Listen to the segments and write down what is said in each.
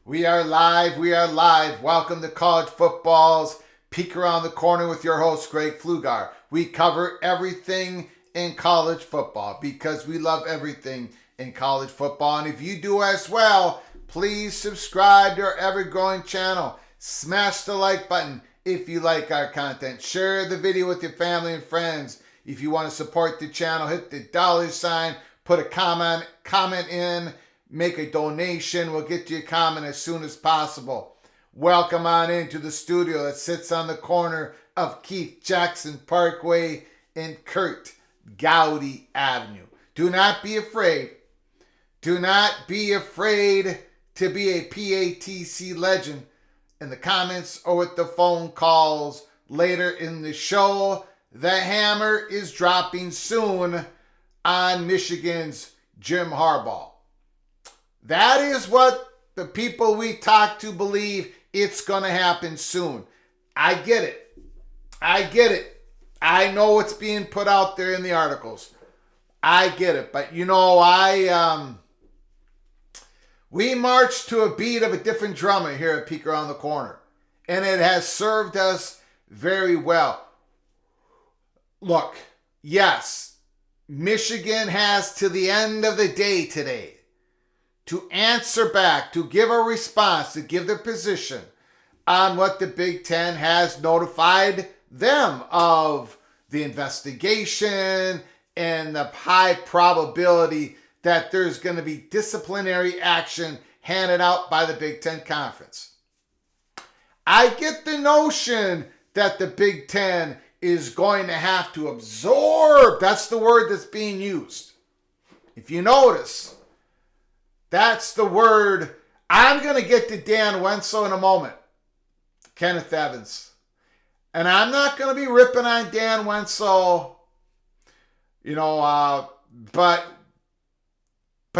We are live. We are live. Welcome to College Football's Peek Around the Corner with your host, Greg Pflugar. We cover everything in college football because we love everything in college football. And if you do as well, please subscribe to our ever-growing channel. Smash the like button if you like our content. Share the video with your family and friends. If you want to support the channel, hit the $sign, put a comment in, make a donation. We'll get to your comment as soon as possible. Welcome on into the studio that sits on the corner of Keith Jackson Parkway and Kurt Gowdy Avenue. Do not be afraid. Do not be afraid to be a PATC legend in the comments or with the phone calls later in the show. The hammer is dropping soon on Michigan's Jim Harbaugh. That is what the people we talk to believe. It's going to happen soon. I get it. I know what's being put out there in the articles. I get it. But you know, we march to a beat of a different drummer here at Peek Around the Corner. And it has served us very well. Look, yes, Michigan has to the end of the day today to answer back, to give a response, to give their position on what the Big Ten has notified them of, the investigation and the high probability that there's going to be disciplinary action handed out by the Big Ten Conference. I get the notion that the Big Ten is going to have to absorb. That's the word that's being used. If you notice, that's the word. I'm going to get to Dan Wenzel in a moment. Kenneth Evans. And I'm not going to be ripping on Dan Wenzel, but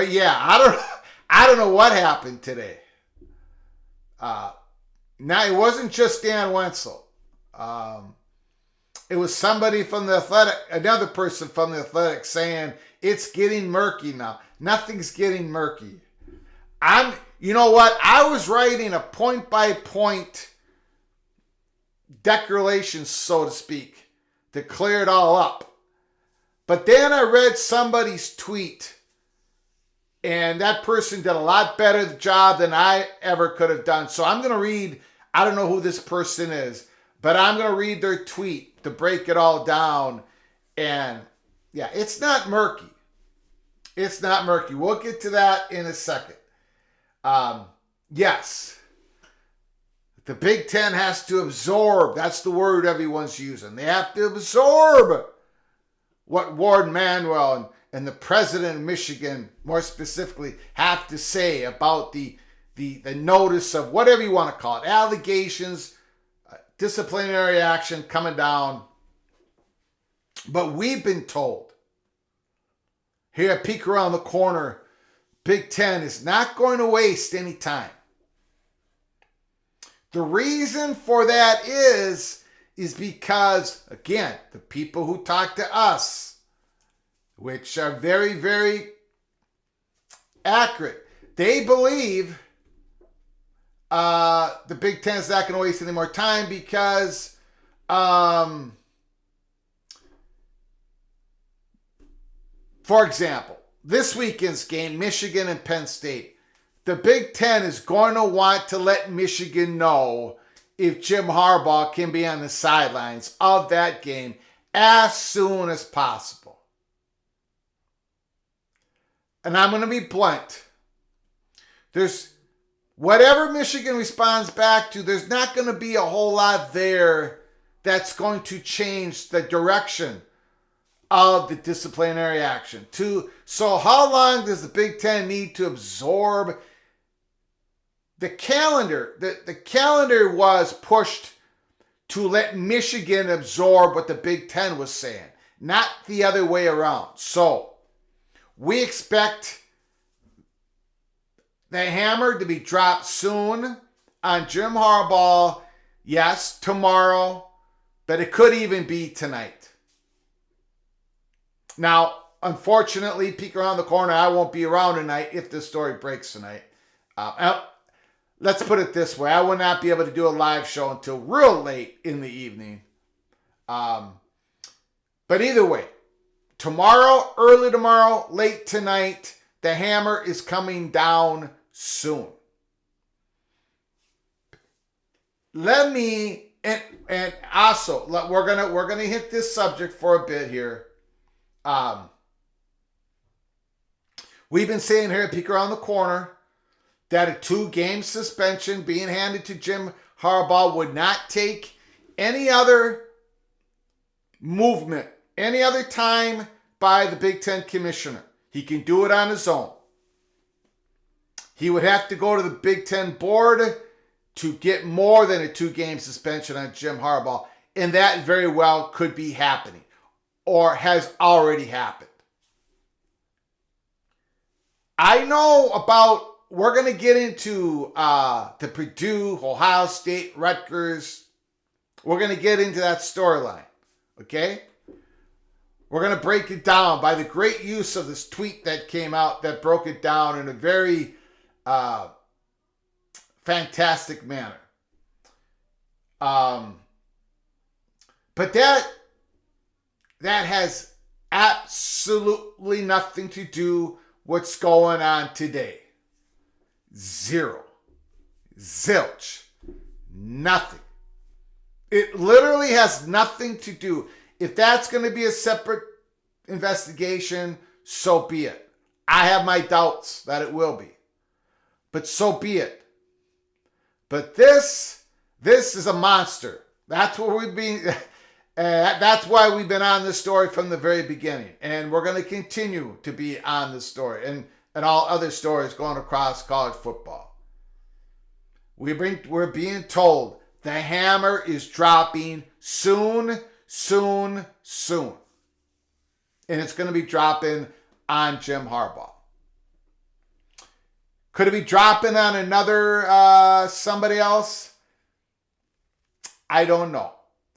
yeah, I don't know what happened today. Now, it wasn't just Dan Wenzel. It was somebody from the Athletic, another person from the Athletic saying, it's getting murky now. Nothing's getting murky. You know what? I was writing a point-by-point declaration, so to speak, to clear it all up. But then I read somebody's tweet, and that person did a lot better job than I ever could have done. So I'm going to read, I don't know who this person is, but I'm going to read their tweet to break it all down. And yeah, it's not murky. It's not murky. We'll get to that in a second. Yes, the Big Ten has to absorb. That's the word everyone's using. They have to absorb what Warden Manuel and the president of Michigan, more specifically, have to say about the notice of whatever you want to call it, allegations, disciplinary action coming down. But we've been told here at Peek Around the Corner, Big Ten is not going to waste any time. The reason for that is because, again, the people who talk to us, which are very, very accurate, they believe the Big Ten is not going to waste any more time because for example, this weekend's game, Michigan and Penn State, the Big Ten is going to want to let Michigan know if Jim Harbaugh can be on the sidelines of that game as soon as possible. And I'm going to be blunt. There's whatever Michigan responds back to, there's not going to be a whole lot there that's going to change the direction of the disciplinary action. So how long does the Big Ten need to absorb the calendar? The calendar was pushed to let Michigan absorb what the Big Ten was saying, not the other way around. So we expect the hammer to be dropped soon on Jim Harbaugh. Yes, tomorrow, but it could even be tonight. Now, unfortunately, Peek Around the Corner, I won't be around tonight if this story breaks tonight. Let's put it this way. I will not be able to do a live show until real late in the evening. But either way, tomorrow, early tomorrow, late tonight, the hammer is coming down soon. Let me, and also, we're gonna hit this subject for a bit here. We've been saying here at Peek Around the Corner that a 2-game suspension being handed to Jim Harbaugh would not take any other movement, any other time by the Big Ten commissioner. He can do it on his own. He would have to go to the Big Ten board to get more than a 2-game suspension on Jim Harbaugh, and that very well could be happening or has already happened. I know about, we're going to get into the Purdue, Ohio State, Rutgers. We're going to get into that storyline, okay? We're going to break it down by the great use of this tweet that came out that broke it down in a very fantastic manner. But that has absolutely nothing to do with what's going on today. Zero. Zilch. Nothing. It literally has nothing to do. If that's going to be a separate investigation, so be it. I have my doubts that it will be. But so be it. But this is a monster. That's what we've been... that's why we've been on this story from the very beginning. And we're going to continue to be on this story and all other stories going across college football. We're being told the hammer is dropping soon, soon, soon. And it's going to be dropping on Jim Harbaugh. Could it be dropping on another somebody else? I don't know.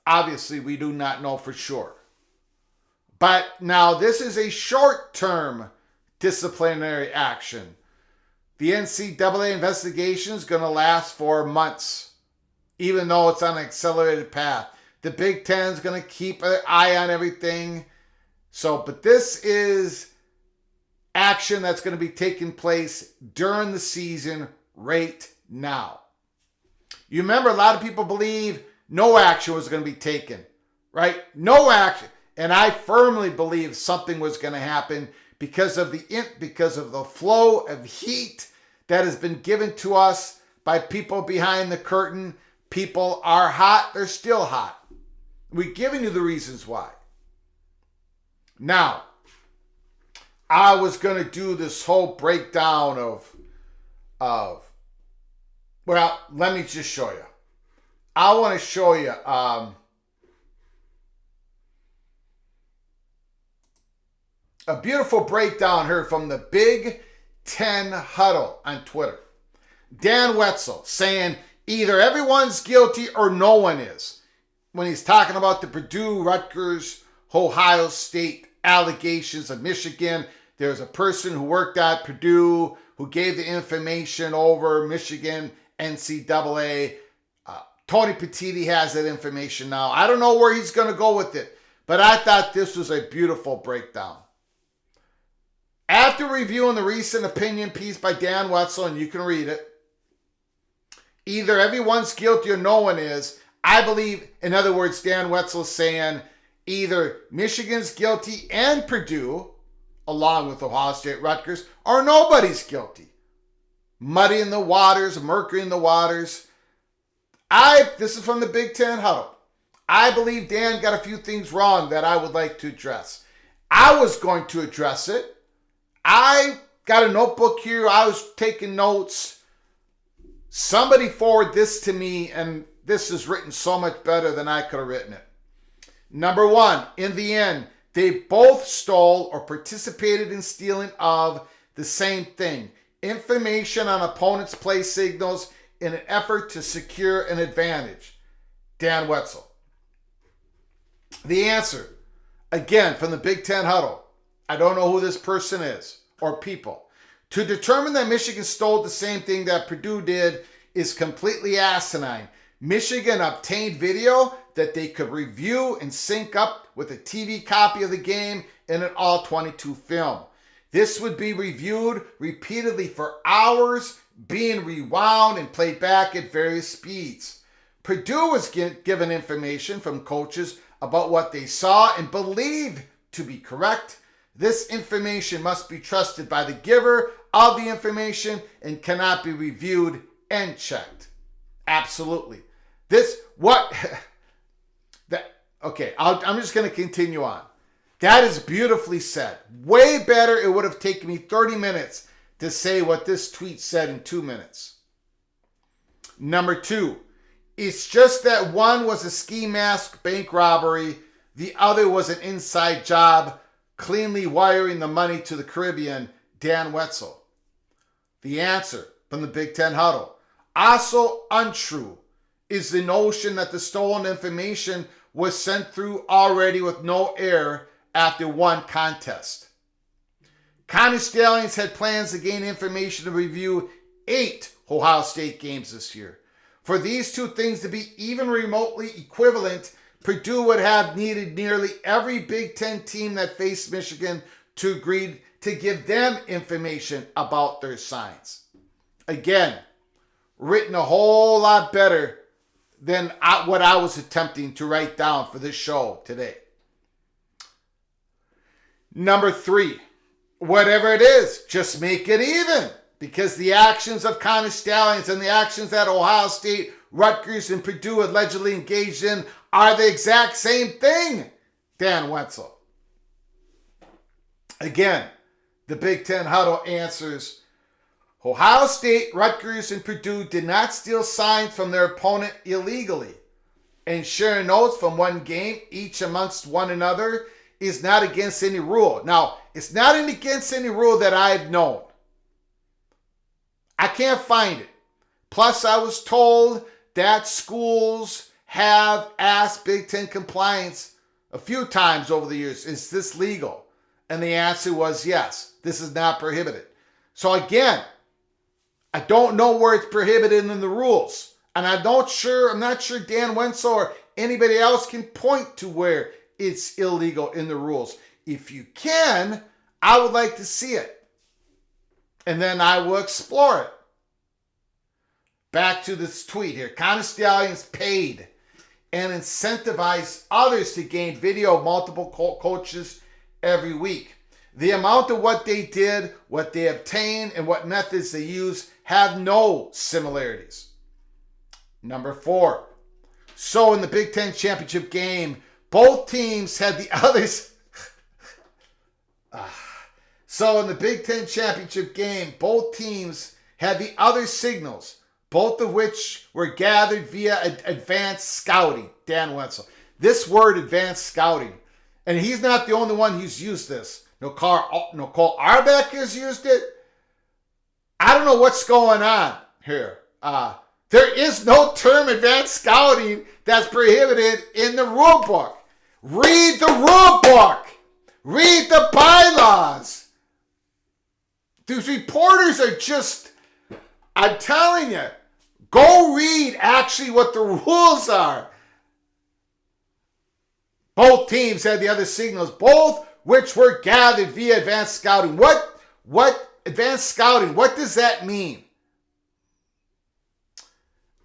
Obviously, we do not know for sure. But now this is a short-term disciplinary action. The NCAA investigation is going to last for months, even though it's on an accelerated path. The Big Ten is going to keep an eye on everything. But this is action that's going to be taking place during the season right now. You remember, a lot of people believe no action was going to be taken, right? No action. And I firmly believe something was going to happen because of the flow of heat that has been given to us by people behind the curtain. People are hot. They're still hot. We've given you the reasons why. Now, I was going to do this whole breakdown of well, let me just show you. I want to show you a beautiful breakdown here from the Big Ten Huddle on Twitter. Dan Wetzel saying either everyone's guilty or no one is, when he's talking about the Purdue, Rutgers, Ohio State allegations of Michigan. There's a person who worked at Purdue who gave the information over Michigan, NCAA. Tony Petitti has that information now. I don't know where he's going to go with it, but I thought this was a beautiful breakdown. After reviewing the recent opinion piece by Dan Wetzel, and you can read it, either everyone's guilty or no one is. I believe, in other words, Dan Wetzel is saying either Michigan's guilty and Purdue, along with Ohio State, Rutgers, or nobody's guilty. Muddying the waters, murkying the waters. This is from the Big Ten Huddle. I believe Dan got a few things wrong that I would like to address. I was going to address it. I got a notebook here. I was taking notes. Somebody forward this to me, and this is written so much better than I could have written it. Number one, in the end, they both stole or participated in stealing of the same thing: information on opponents' play signals in an effort to secure an advantage. Dan Wetzel. The answer, again, from the Big Ten Huddle. I don't know who this person is or people. To determine that Michigan stole the same thing that Purdue did is completely asinine. Michigan obtained video that they could review and sync up with a TV copy of the game in an all-22 film. This would be reviewed repeatedly for hours, being rewound and played back at various speeds. Purdue was given information from coaches about what they saw and believed to be correct. This information must be trusted by the giver of the information and cannot be reviewed and checked. Absolutely. I'm just going to continue on. That is beautifully said. Way better. It would have taken me 30 minutes to say what this tweet said in 2 minutes. Number two, it's just that one was a ski mask bank robbery. The other was an inside job, cleanly wiring the money to the Caribbean. Dan Wetzel. The answer from the Big Ten Huddle. Also untrue is the notion that the stolen information was sent through already with no error after one contest. Connie Stallions had plans to gain information to review 8 Ohio State games this year. For these two things to be even remotely equivalent, Purdue would have needed nearly every Big Ten team that faced Michigan to agree to give them information about their signs. Again, written a whole lot better than what I was attempting to write down for this show today. Number 3, whatever it is, just make it even. Because the actions of Connie Stallions and the actions that Ohio State, Rutgers, and Purdue allegedly engaged in are the exact same thing. Dan Wetzel. Again, the Big Ten Huddle answers, Ohio State, Rutgers, and Purdue did not steal signs from their opponent illegally. And sharing notes from one game, each amongst one another, is not against any rule. Now, it's not against any rule that I've known. I can't find it. Plus, I was told that schools have asked Big Ten compliance a few times over the years, is this legal? And the answer was yes, this is not prohibited. So again, I don't know where it's prohibited in the rules. And I'm not sure Dan Wenzel or anybody else can point to where it's illegal in the rules. If you can, I would like to see it. And then I will explore it. Back to this tweet here. Connie Stallions paid and incentivized others to gain video of multiple coaches every week. The amount of what they did, what they obtained, and what methods they used have no similarities. Number 4. So in the Big Ten championship game, both teams had the others. So in the Big Ten championship game, both teams had the other signals, both of which were gathered via advanced scouting. Dan Wenzel. This word, advanced scouting, and he's not the only one who's used this. Nicole Arbeck has used it. I don't know what's going on here. There is no term advanced scouting that's prohibited in the rule book. Read the rule book. Read the bylaws. These reporters are just, I'm telling you, go read actually what the rules are. Both teams had the other signals, both which were gathered via advanced scouting. What advanced scouting, what does that mean?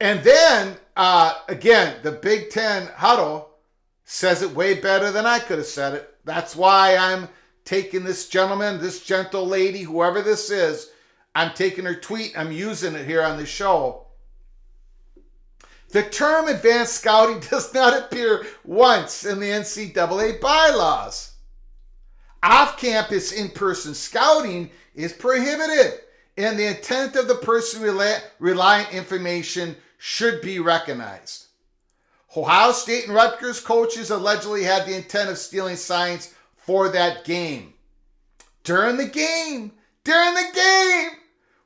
And then, again, the Big Ten huddle says it way better than I could have said it. That's why I'm taking this gentleman, this gentle lady, whoever this is, I'm taking her tweet, I'm using it here on the show. The term advanced scouting does not appear once in the NCAA bylaws. Off-campus in-person scouting is prohibited, and the intent of the person relying information should be recognized. Ohio State and Rutgers coaches allegedly had the intent of stealing signs for that game. During the game,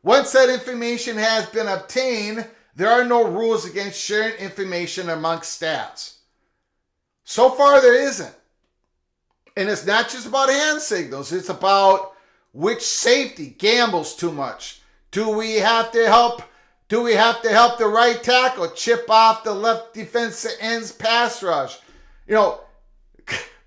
once that information has been obtained, there are no rules against sharing information amongst staffs. So far, there isn't. And it's not just about hand signals. It's about which safety gambles too much. Do we have to help the right tackle chip off the left defensive end's pass rush? You know,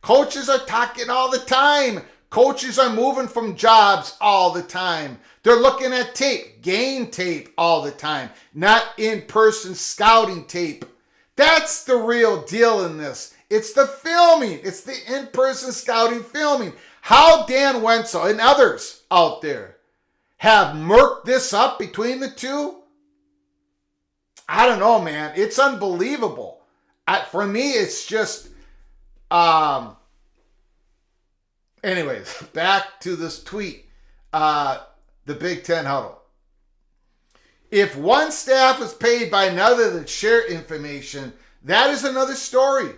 coaches are talking all the time. Coaches are moving from jobs all the time. They're looking at tape, game tape all the time, not in-person scouting tape. That's the real deal in this. It's the filming. It's the in-person scouting filming. How Dan Wenzel and others out there have murked this up between the two, I don't know, man. It's unbelievable. For me, it's just... Anyways, back to this tweet. The Big Ten huddle. If one staff is paid by another to share information, that is another story.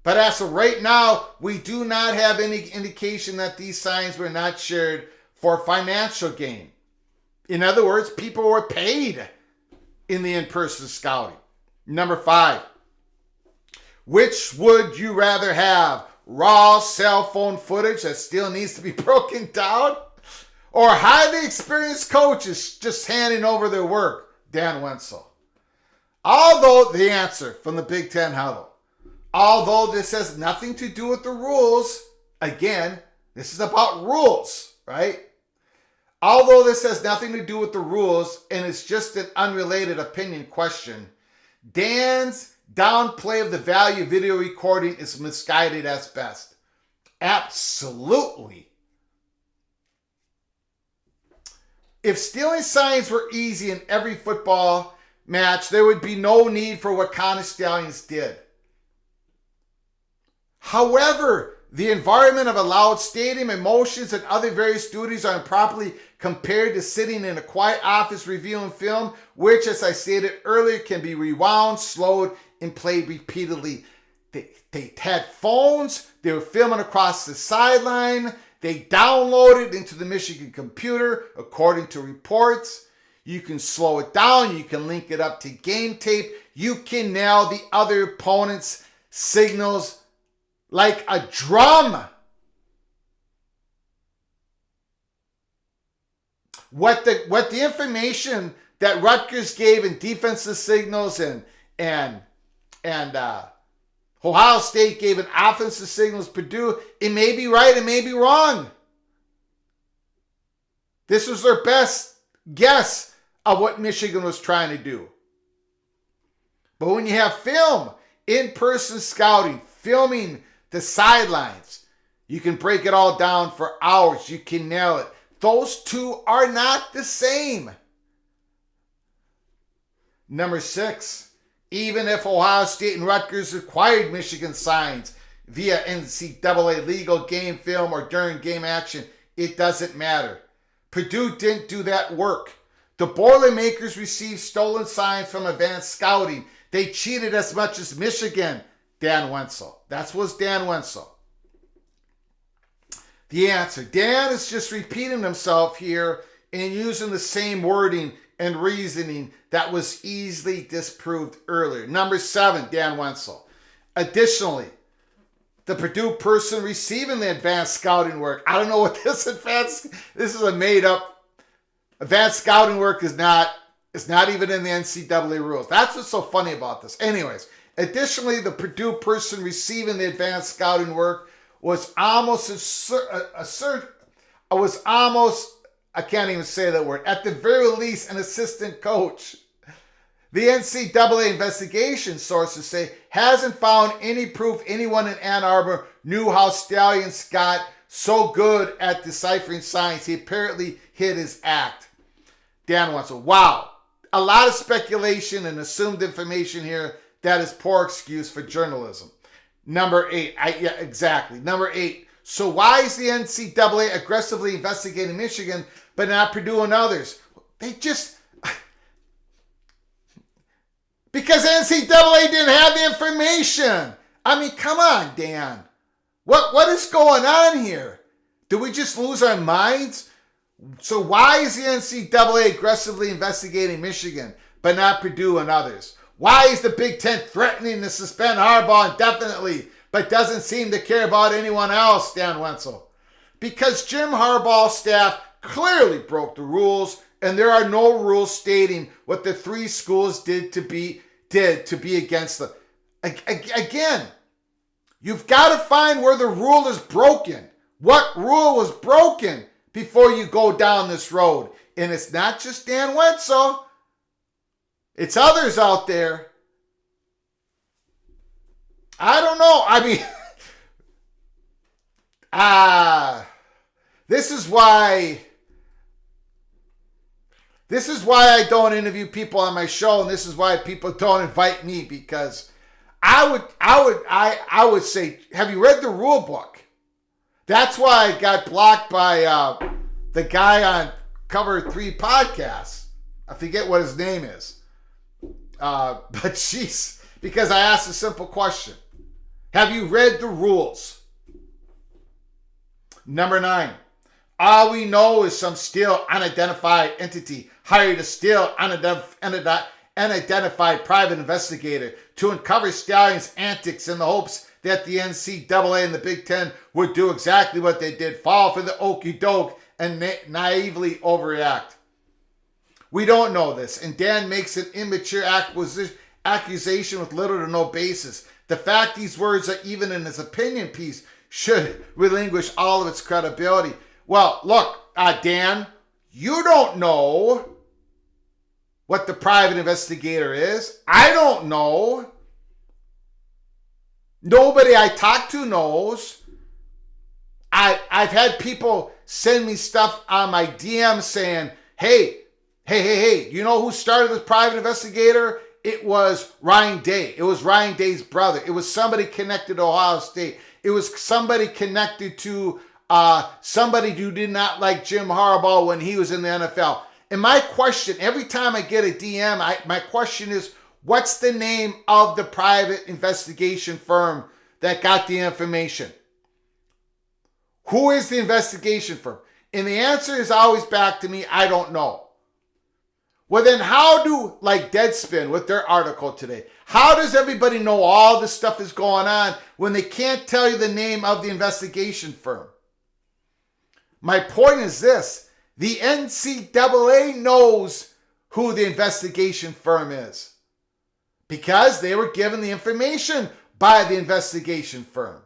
But as of right now, we do not have any indication that these signs were not shared for financial gain. In other words, people were paid in the in-person scouting. Number 5. Which would you rather have? Raw cell phone footage that still needs to be broken down? Or highly experienced coaches just handing over their work? Dan Wenzel. Although the answer from the Big Ten huddle, although this has nothing to do with the rules, again, this is about rules, right? Although this has nothing to do with the rules and it's just an unrelated opinion question, Dan's downplay of the value of video recording is misguided at best. Absolutely. If stealing signs were easy in every football match, there would be no need for what Connie Stallions did. However, the environment of a loud stadium, emotions, and other various duties are improperly compared to sitting in a quiet office reviewing film, which, as I stated earlier, can be rewound, slowed, and played repeatedly. They had phones. They were filming across the sideline. They downloaded into the Michigan computer, according to reports. You can slow it down. You can link it up to game tape. You can nail the other opponent's signals like a drum. What the information that Rutgers gave in defensive signals and Ohio State gave in offensive signals, Purdue, it may be right, it may be wrong. This was their best guess of what Michigan was trying to do. But when you have film, in-person scouting, filming the sidelines, you can break it all down for hours. You can nail it. Those two are not the same. Number 6, even if Ohio State and Rutgers acquired Michigan signs via NCAA legal game film or during game action, it doesn't matter. Purdue didn't do that work. The Boilermakers received stolen signs from advanced scouting. They cheated as much as Michigan. Dan Wenzel. That was Dan Wenzel. The answer. Dan is just repeating himself here and using the same wording and reasoning that was easily disproved earlier. Number 7, Dan Wenzel. Additionally, the Purdue person receiving the advanced scouting work. I don't know what this is a made up. Advanced scouting work is not even in the NCAA rules. That's what's so funny about this. Anyways, additionally, the Purdue person receiving the advanced scouting work was almost I can't even say that word. At the very least, an assistant coach. The NCAA investigation sources say hasn't found any proof anyone in Ann Arbor knew how Stallions got so good at deciphering signs. He apparently hid his act. Dan Wenzel. Wow. A lot of speculation and assumed information here. That is poor excuse for journalism. Number 8. Exactly. Number 8. So why is the NCAA aggressively investigating Michigan but not Purdue and others? Because NCAA didn't have the information. I mean, come on, Dan. What is going on here? Did we just lose our minds? So why is the NCAA aggressively investigating Michigan but not Purdue and others? Why is the Big Ten threatening to suspend Harbaugh indefinitely but doesn't seem to care about anyone else, Dan Wenzel? Because Jim Harbaugh's staff clearly broke the rules, and there are no rules stating what the 3 schools did to be against them. Again, you've got to find where the rule is broken. What rule was broken before you go down this road? And it's not just Dan Wenzel. It's others out there. I don't know. I mean, this is why I don't interview people on my show, and this is why people don't invite me, because I would say, have you read the rule book? That's why I got blocked by the guy on Cover 3 podcast. I forget what his name is. But jeez, because I asked a simple question. Have you read the rules? Number 9. All we know is some still unidentified entity hired a still unidentified private investigator to uncover Stallions' antics in the hopes that the NCAA and the Big Ten would do exactly what they did, fall for the okie doke and naively overreact. We don't know this, and Dan makes an immature accusation with little to no basis. The fact these words are even in his opinion piece should relinquish all of its credibility. Well, look, Dan, you don't know what the private investigator is. I don't know. Nobody I talk to knows. I've had people send me stuff on my DM saying, hey, you know who started this private investigator? It was Ryan Day. It was Ryan Day's brother. It was somebody connected to Ohio State. It was somebody connected to somebody who did not like Jim Harbaugh when he was in the NFL. And my question, every time I get a DM, my question is, what's the name of the private investigation firm that got the information? Who is the investigation firm? And the answer is always back to me, I don't know. Well, then how do, like Deadspin with their article today, how does everybody know all this stuff is going on when they can't tell you the name of the investigation firm? My point is this. The NCAA knows who the investigation firm is because they were given the information by the investigation firm.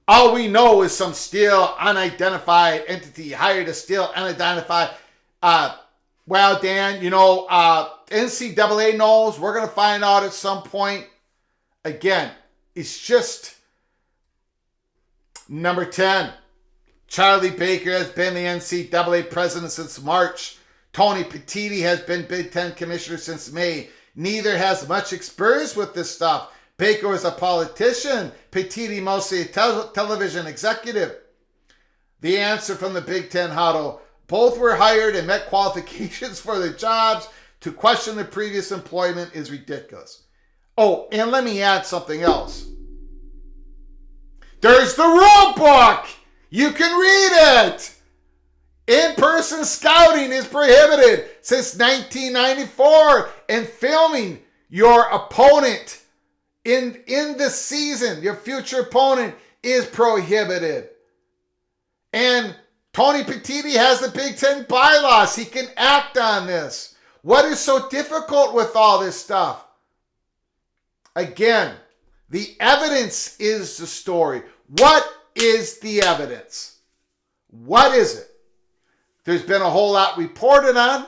All we know is some still unidentified entity hired a still unidentified. Well, Dan, NCAA knows. We're going to find out at some point. Again, it's just number 10. Charlie Baker has been the NCAA president since March. Tony Petitti has been Big Ten commissioner since May. Neither has much experience with this stuff. Baker was a politician. Petitti mostly a television executive. The answer from the Big Ten huddle. Both were hired and met qualifications for their jobs. To question the previous employment is ridiculous. Oh, and let me add something else. There's the rule book. You can read it. In-person scouting is prohibited since 1994, and filming your opponent in the season, your future opponent, is prohibited. And Tony Petitti has the Big Ten bylaws. He can act on this. What is so difficult with all this stuff? Again, the evidence is the story. What is the evidence? What is it? There's been a whole lot reported on.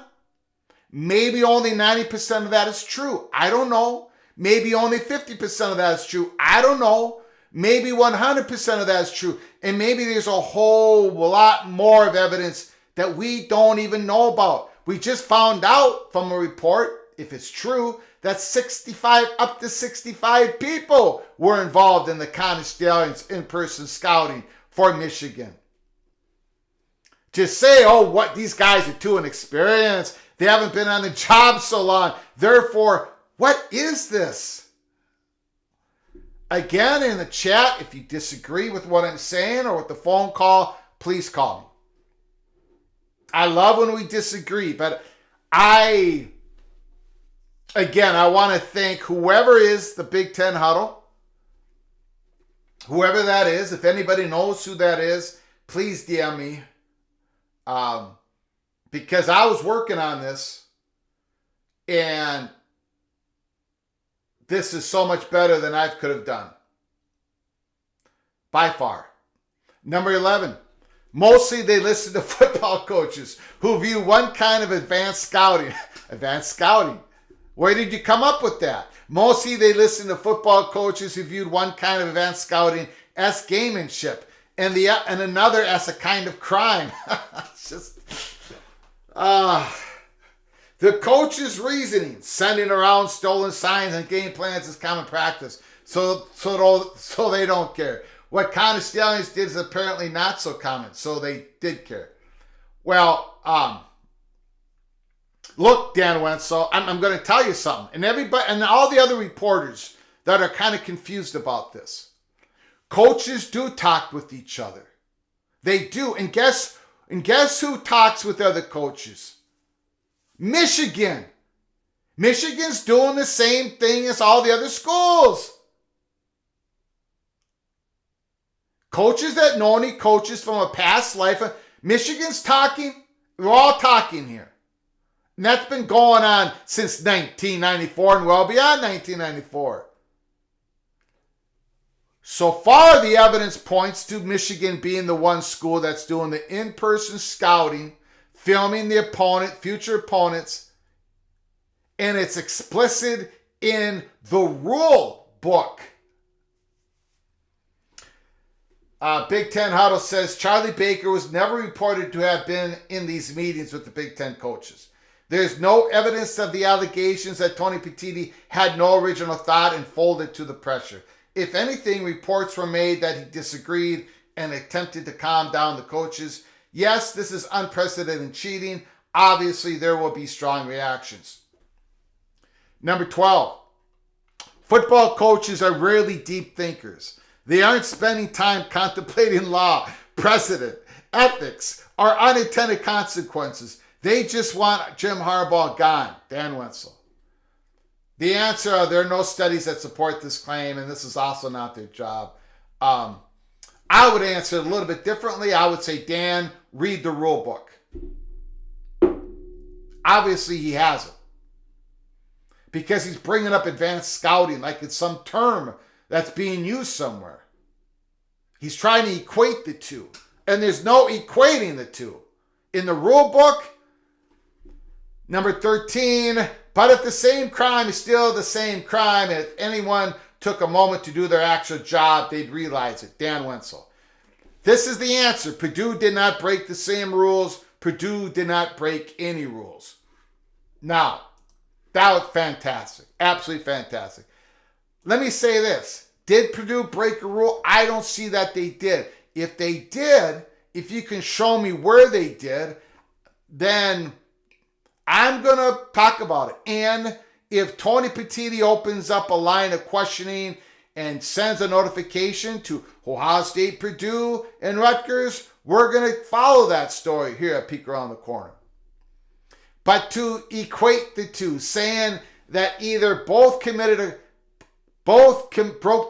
Maybe only 90% of that is true. I don't know. Maybe only 50% of that is true. I don't know. Maybe 100% of that is true. And maybe there's a whole lot more of evidence that we don't even know about. We just found out from a report, if it's true, that up to 65 people were involved in the Conner Stallions in-person scouting for Michigan. To say, oh, what these guys are too inexperienced, they haven't been on the job so long, therefore, what is this? Again, in the chat, if you disagree with what I'm saying or with the phone call, please call me. I love when we disagree, but I want to thank whoever is the Big Ten huddle, whoever that is. If anybody knows who that is, please DM me. Because I was working on this, and this is so much better than I could have done. By far. Number 11. Mostly they listen to football coaches who view one kind of advanced scouting. Advanced scouting. Where did you come up with that? Mostly they listen to football coaches who viewed one kind of advanced scouting as gamemanship and another as a kind of crime. It's just... The coach's reasoning, sending around stolen signs and game plans is common practice, so they don't care. What Conner Stallions did is apparently not so common, so they did care. Well, look, Dan Wenzel, I'm going to tell you something, and everybody and all the other reporters that are kind of confused about this. Coaches do talk with each other. They do, and guess who talks with other coaches? Michigan. Michigan's doing the same thing as all the other schools. Coaches that know any coaches from a past life. Michigan's talking. We're all talking here. And that's been going on since 1994 and well beyond 1994. So far, the evidence points to Michigan being the one school that's doing the in-person scouting, filming the opponent, future opponents, and it's explicit in the rule book. Big Ten Huddle says Charlie Baker was never reported to have been in these meetings with the Big Ten coaches. There's no evidence of the allegations that Tony Petitti had no original thought and folded to the pressure. If anything, reports were made that he disagreed and attempted to calm down the coaches. Yes, this is unprecedented cheating. Obviously, there will be strong reactions. Number 12. Football coaches are rarely deep thinkers. They aren't spending time contemplating law, precedent, ethics, or unintended consequences. They just want Jim Harbaugh gone, Dan Wenzel. The answer are there are no studies that support this claim, and this is also not their job. I would answer it a little bit differently. I would say, Dan, read the rule book. Obviously, he hasn't. Because he's bringing up advanced scouting like it's some term that's being used somewhere. He's trying to equate the two. And there's no equating the two. In the rule book, number 13, but if the same crime is still the same crime, and if anyone took a moment to do their actual job, they'd realize it. Dan Wenzel. This is the answer. Purdue did not break the same rules. Purdue did not break any rules. Now, that was fantastic. Absolutely fantastic. Let me say this. Did Purdue break a rule? I don't see that they did. If they did, if you can show me where they did, then I'm going to talk about it. And if Tony Petitti opens up a line of questioning and sends a notification to Ohio State, Purdue, and Rutgers, we're going to follow that story here at Peek Around the Corner. But to equate the two, saying that either both broke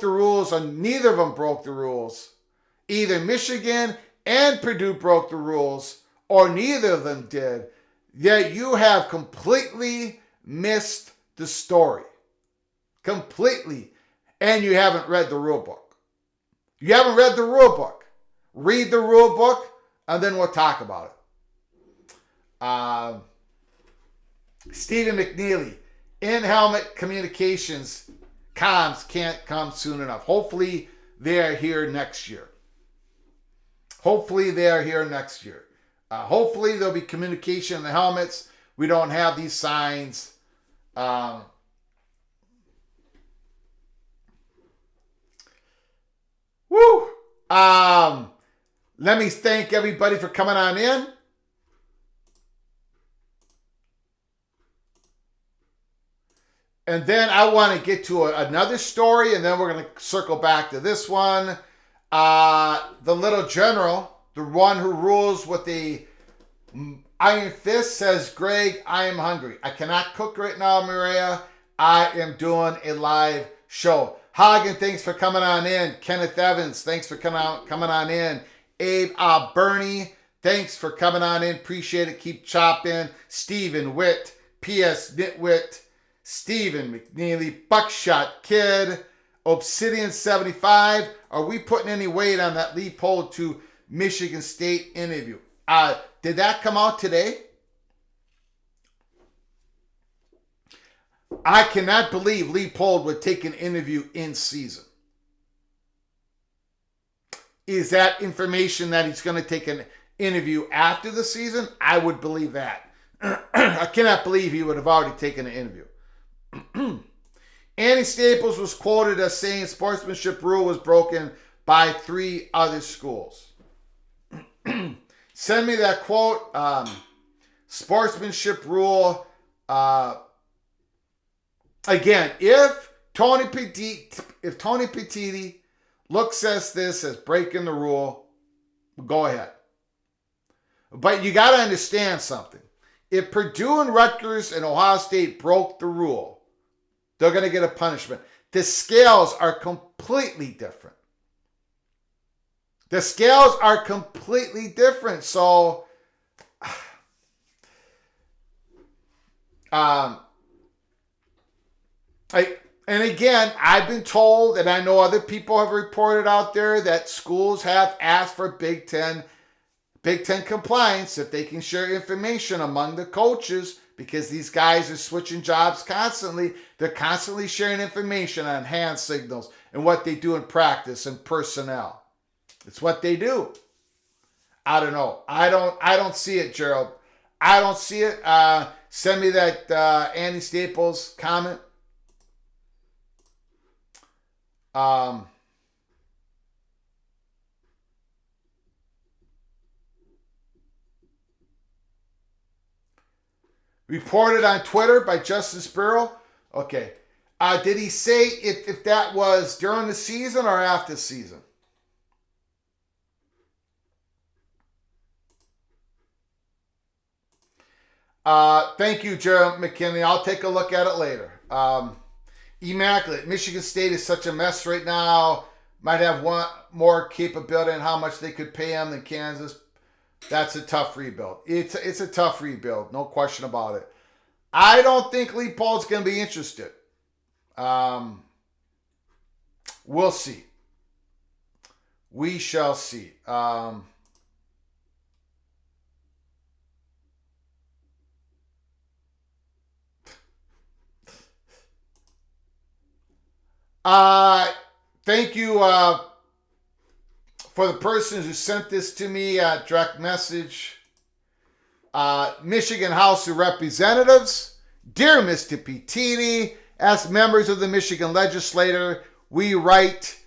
the rules or neither of them broke the rules, either Michigan and Purdue broke the rules or neither of them did, yet you have completely missed the story. Completely. And you haven't read the rule book. You haven't read the rule book. Read the rule book, and then we'll talk about it. Stephen McNeely, in-helmet communications, comms can't come soon enough. Hopefully they're here next year. Hopefully there'll be communication in the helmets. We don't have these signs. Let me thank everybody for coming on in. And then I want to get to another story, and then we're going to circle back to this one. The little general, the one who rules with the iron fist, says, Greg, I am hungry. I cannot cook right now, Maria. I am doing a live show. Hagen, thanks for coming on in. Kenneth Evans, thanks for coming on in. Abe Bernie, thanks for coming on in. Appreciate it. Keep chopping. Stephen Witt, P.S. Nitwit, Stephen McNeely, Buckshot Kid, Obsidian 75. Are we putting any weight on that Lee Pold to Michigan State interview? Did that come out today? I cannot believe Lee Pold would take an interview in season. Is that information that he's going to take an interview after the season? I would believe that. I cannot believe he would have already taken an interview. Andy Staples was quoted as saying sportsmanship rule was broken by 3 other schools. Send me that quote. Sportsmanship rule. Again, if Tony Petitti looks at this as breaking the rule, go ahead. But you got to understand something. If Purdue and Rutgers and Ohio State broke the rule, they're going to get a punishment. The scales are completely different. So, and again, I've been told, and I know other people have reported out there that schools have asked for Big Ten compliance if they can share information among the coaches, because these guys are switching jobs constantly. They're constantly sharing information on hand signals and what they do in practice and personnel. It's what they do. I don't know. I don't see it, Gerald. I don't see it. Send me that Andy Staples comment. Reported on Twitter by Justin Spurl. Okay. Did he say if that was during the season or after the season? Thank you, Jeremy McKinley. I'll take a look at it later. Immaculate. Michigan State is such a mess right now. Might have one more capability in how much they could pay him than Kansas. That's a tough rebuild. It's a tough rebuild, no question about it. I don't think Lee Paul's going to be interested. We'll see. We shall see. Thank you for the person who sent this to me direct message. Michigan House of Representatives, dear Mr. Pittini, as members of the Michigan legislature, we write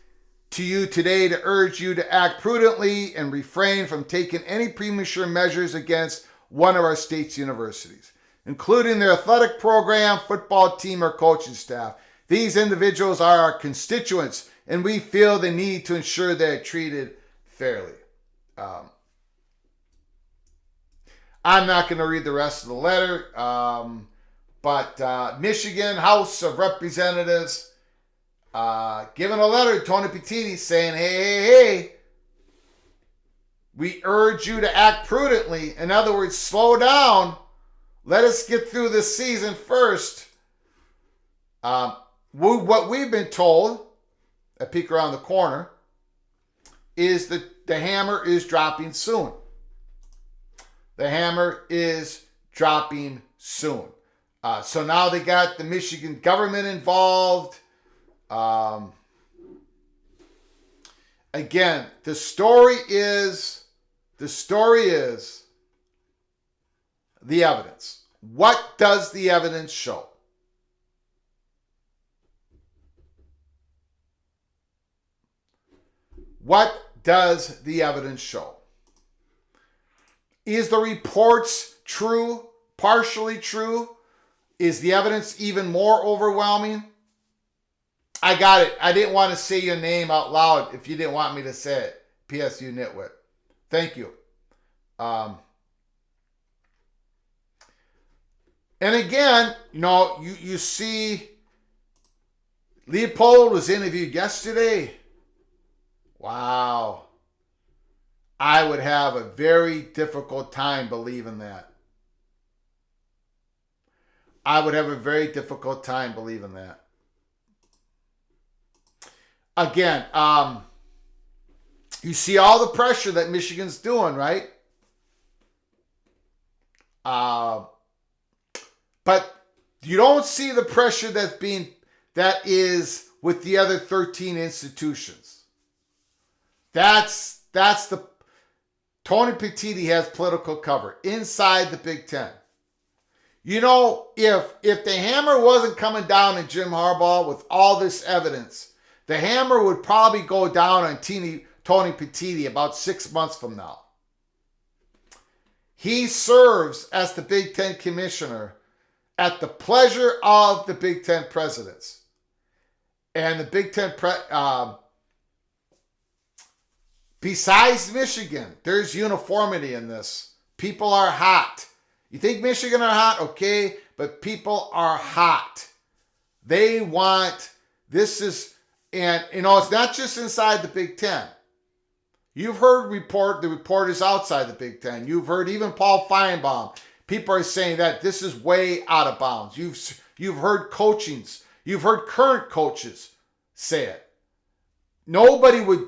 to you today to urge you to act prudently and refrain from taking any premature measures against one of our state's universities, including their athletic program, football team, or coaching staff. These individuals are our constituents, and we feel the need to ensure they're treated fairly. I'm not going to read the rest of the letter, but Michigan House of Representatives giving a letter to Tony Pittini saying, hey, we urge you to act prudently. In other words, slow down. Let us get through this season first. What we've been told at Peek Around the Corner is that the hammer is dropping soon. The hammer is dropping soon. So now they got the Michigan government involved. Again, the story is the evidence. What does the evidence show? What does the evidence show? Is the reports true? Partially true? Is the evidence even more overwhelming? I got it. I didn't want to say your name out loud if you didn't want me to say it. PSU Nitwit. Thank you. And again, you see Leopold was interviewed yesterday. Wow. I would have a very difficult time believing that. I would have a very difficult time believing that. Again, you see all the pressure that Michigan's doing, right? But you don't see the pressure that is with the other 13 institutions. That's the Tony Pittini has political cover inside the Big Ten. If the hammer wasn't coming down on Jim Harbaugh with all this evidence, the hammer would probably go down on Tony Pittini about 6 months from now. He serves as the Big Ten commissioner at the pleasure of the Big Ten presidents. And the Big Ten besides Michigan, there's uniformity in this. People are hot. You think Michigan are hot? Okay, but people are hot. They want, and it's not just inside the Big Ten. You've heard the reporters outside the Big Ten. You've heard even Paul Feinbaum. People are saying that this is way out of bounds. You've heard coachings. You've heard current coaches say it. Nobody would.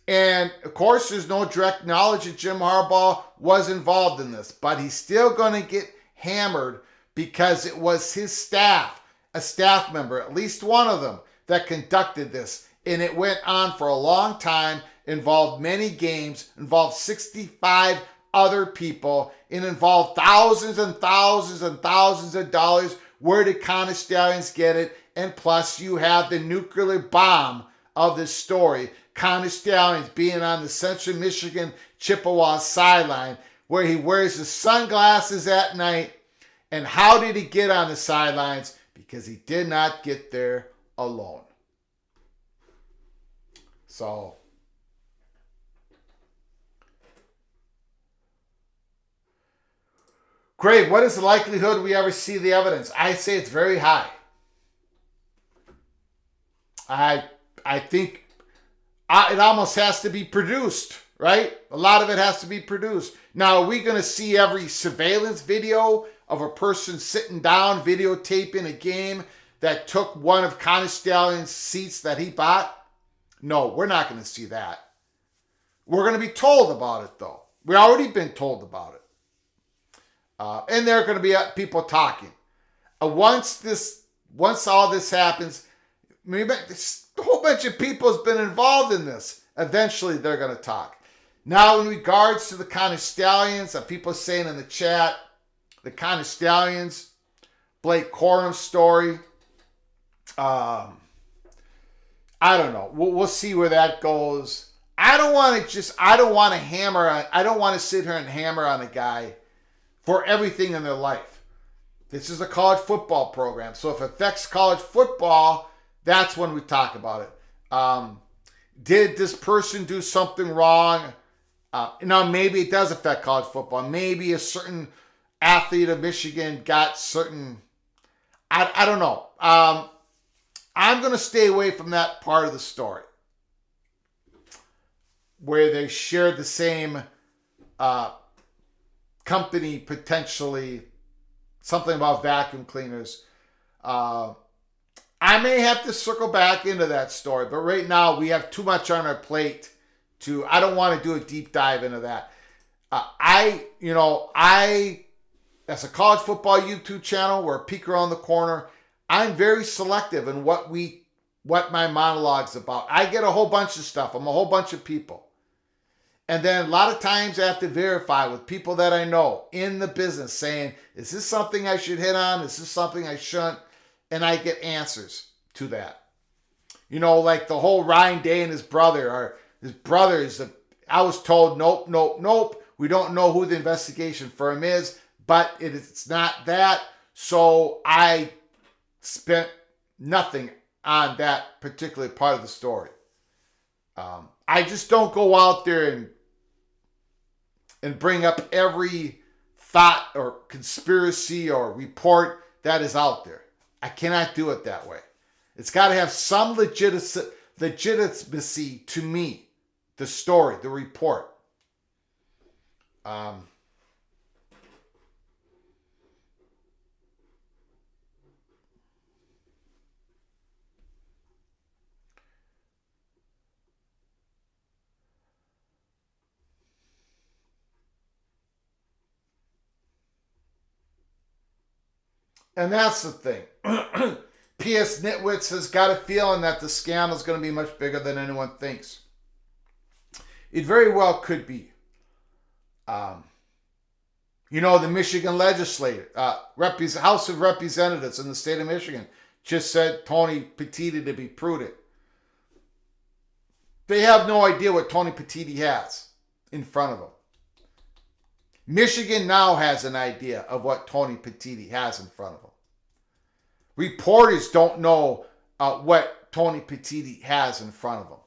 And, of course, there's no direct knowledge that Jim Harbaugh was involved in this. But he's still going to get hammered because it was his staff, a staff member, at least one of them, that conducted this. And it went on for a long time, involved many games, involved 65 other people, and involved thousands and thousands and thousands of dollars. Where did Connor Stallions get it? And plus, you have the nuclear bomb of this story. Connor Stallions being on the Central Michigan Chippewa sideline where he wears his sunglasses at night. And how did he get on the sidelines? Because he did not get there alone. So, Greg, what is the likelihood we ever see the evidence? I say it's very high. I think it almost has to be produced, right? A lot of it has to be produced. Now, are we going to see every surveillance video of a person sitting down videotaping a game that took one of Conor Stallion's seats that he bought? No, we're not going to see that. We're going to be told about it, though. We've already been told about it. And there are going to be people talking. Once all this happens, maybe a whole bunch of people has been involved in this. Eventually, they're going to talk. Now, in regards to the Conor Stallions, people saying in the chat, the Conor Stallions, Blake Corum's story. I don't know. We'll see where that goes. I don't want to sit here and hammer on a guy for everything in their life. This is a college football program. So if it affects college football, that's when we talk about it. Did this person do something wrong? Maybe it does affect college football. Maybe a certain athlete of Michigan got certain... I don't know. I'm going to stay away from that part of the story where they shared the same company, potentially, something about vacuum cleaners. I may have to circle back into that story, but right now we have too much on our plate I don't want to do a deep dive into that. As a college football YouTube channel, we're a peek around the corner. I'm very selective in what my monologue's about. I get a whole bunch of stuff. I'm a whole bunch of people. And then a lot of times I have to verify with people that I know in the business saying, is this something I should hit on? Is this something I shouldn't? And I get answers to that. Like the whole Ryan Day and his brother, or his brothers, I was told, nope. We don't know who the investigation firm is, but it's not that. So I spent nothing on that particular part of the story. I just don't go out there and bring up every thought or conspiracy or report that is out there. I cannot do it that way. It's got to have some legitimacy to me, the story, the report. And that's the thing. P.S. Nitwits has got a feeling that the scandal is going to be much bigger than anyone thinks. It very well could be. The Michigan legislature, House of Representatives in the state of Michigan, just said Tony Petitti to be prudent. They have no idea what Tony Petitti has in front of them. Michigan now has an idea of what Tony Petitti has in front of him. Reporters don't know what Tony Petitti has in front of him.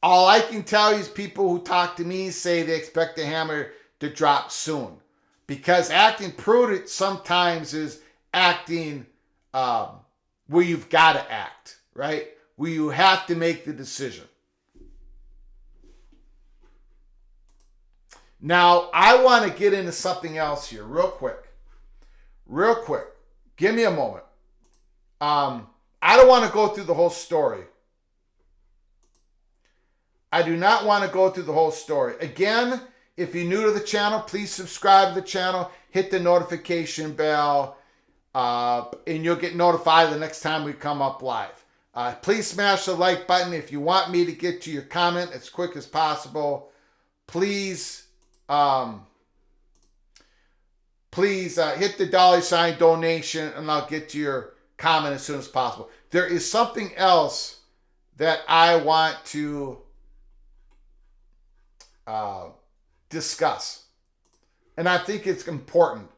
All I can tell you is people who talk to me say they expect the hammer to drop soon. Because acting prudent sometimes is acting where you've got to act, right? Where you have to make the decision. Now, I want to get into something else here real quick. Give me a moment. I don't want to go through the whole story. I do not want to go through the whole story. Again, if you're new to the channel, please subscribe to the channel. Hit the notification bell. And you'll get notified the next time we come up live. Please smash the like button if you want me to get to your comment as quick as possible. Please hit the $ donation and I'll get to your comment as soon as possible. There is something else that I want to discuss. And I think it's important.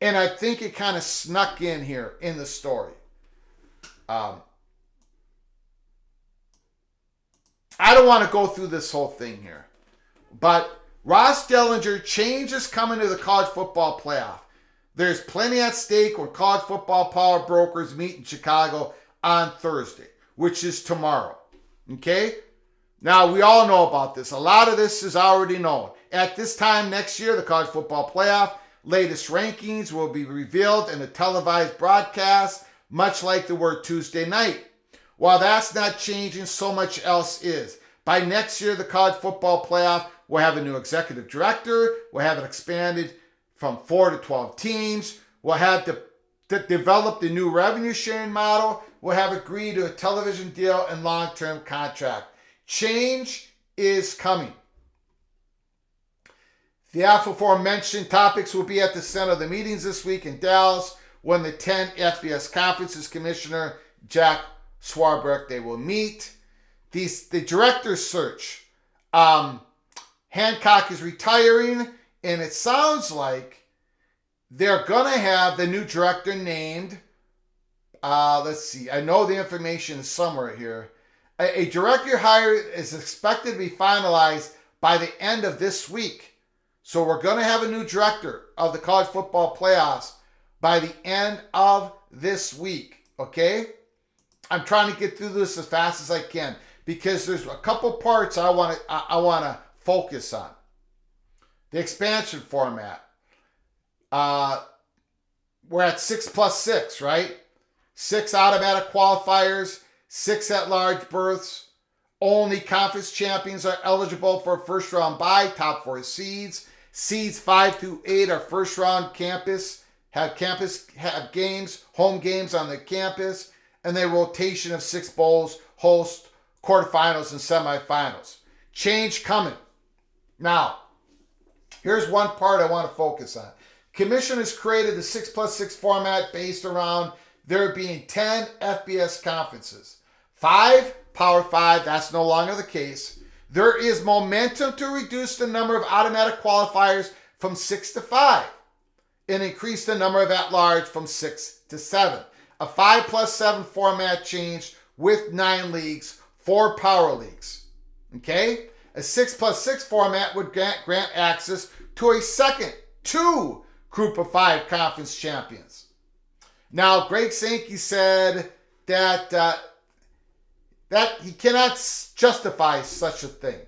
And I think it kind of snuck in here in the story. I don't want to go through this whole thing here. But Ross Dellinger, change is coming to the college football playoff. There's plenty at stake when college football power brokers meet in Chicago on Thursday, which is tomorrow. Okay? Now, we all know about this. A lot of this is already known. At this time next year, the college football playoff latest rankings will be revealed in a televised broadcast, much like the word Tuesday night. While that's not changing, so much else is. By next year, the college football playoff will have a new executive director. We'll have it expanded from 4 to 12 teams. We'll have developed a new revenue sharing model. We'll have agreed to a television deal and long-term contract. Change is coming. The aforementioned topics will be at the center of the meetings this week in Dallas when the 10 FBS conferences commissioner Jack Swarbrick, they will meet. The director's search. Hancock is retiring, and it sounds like they're going to have the new director named, let's see, I know the information is somewhere here. A director hire is expected to be finalized by the end of this week. So we're going to have a new director of the college football playoffs by the end of this week, okay? I'm trying to get through this as fast as I can because there's a couple parts I want to focus on. The expansion format. We're at 6+6, right? 6 automatic qualifiers, 6 at-large berths. Only conference champions are eligible for a first-round bye, top 4 seeds. Seeds 5 through 8 are first-round have games, home games on the campus, and a rotation of 6 bowls host quarterfinals and semifinals. Change coming. Now, here's one part I want to focus on. Commission has created the 6+6 format based around there being 10 FBS conferences. 5 Power 5, that's no longer the case. There is momentum to reduce the number of automatic qualifiers from 6 to 5 and increase the number of at-large from 6 to 7. A 5+7 format change with 9 leagues, 4 power leagues. Okay? A 6+6 format would grant access to a second 2 group of 5 conference champions. Now, Greg Sankey said that he cannot justify such a thing.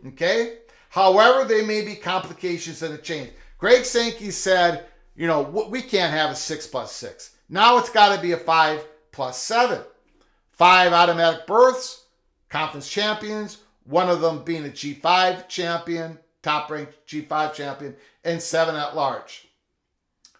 Okay? However, there may be complications in the change. Greg Sankey said, we can't have a 6+6. Now it's got to be a 5+7. 5 automatic berths, conference champions, one of them being a G5 champion, top-ranked G5 champion, and 7 at large.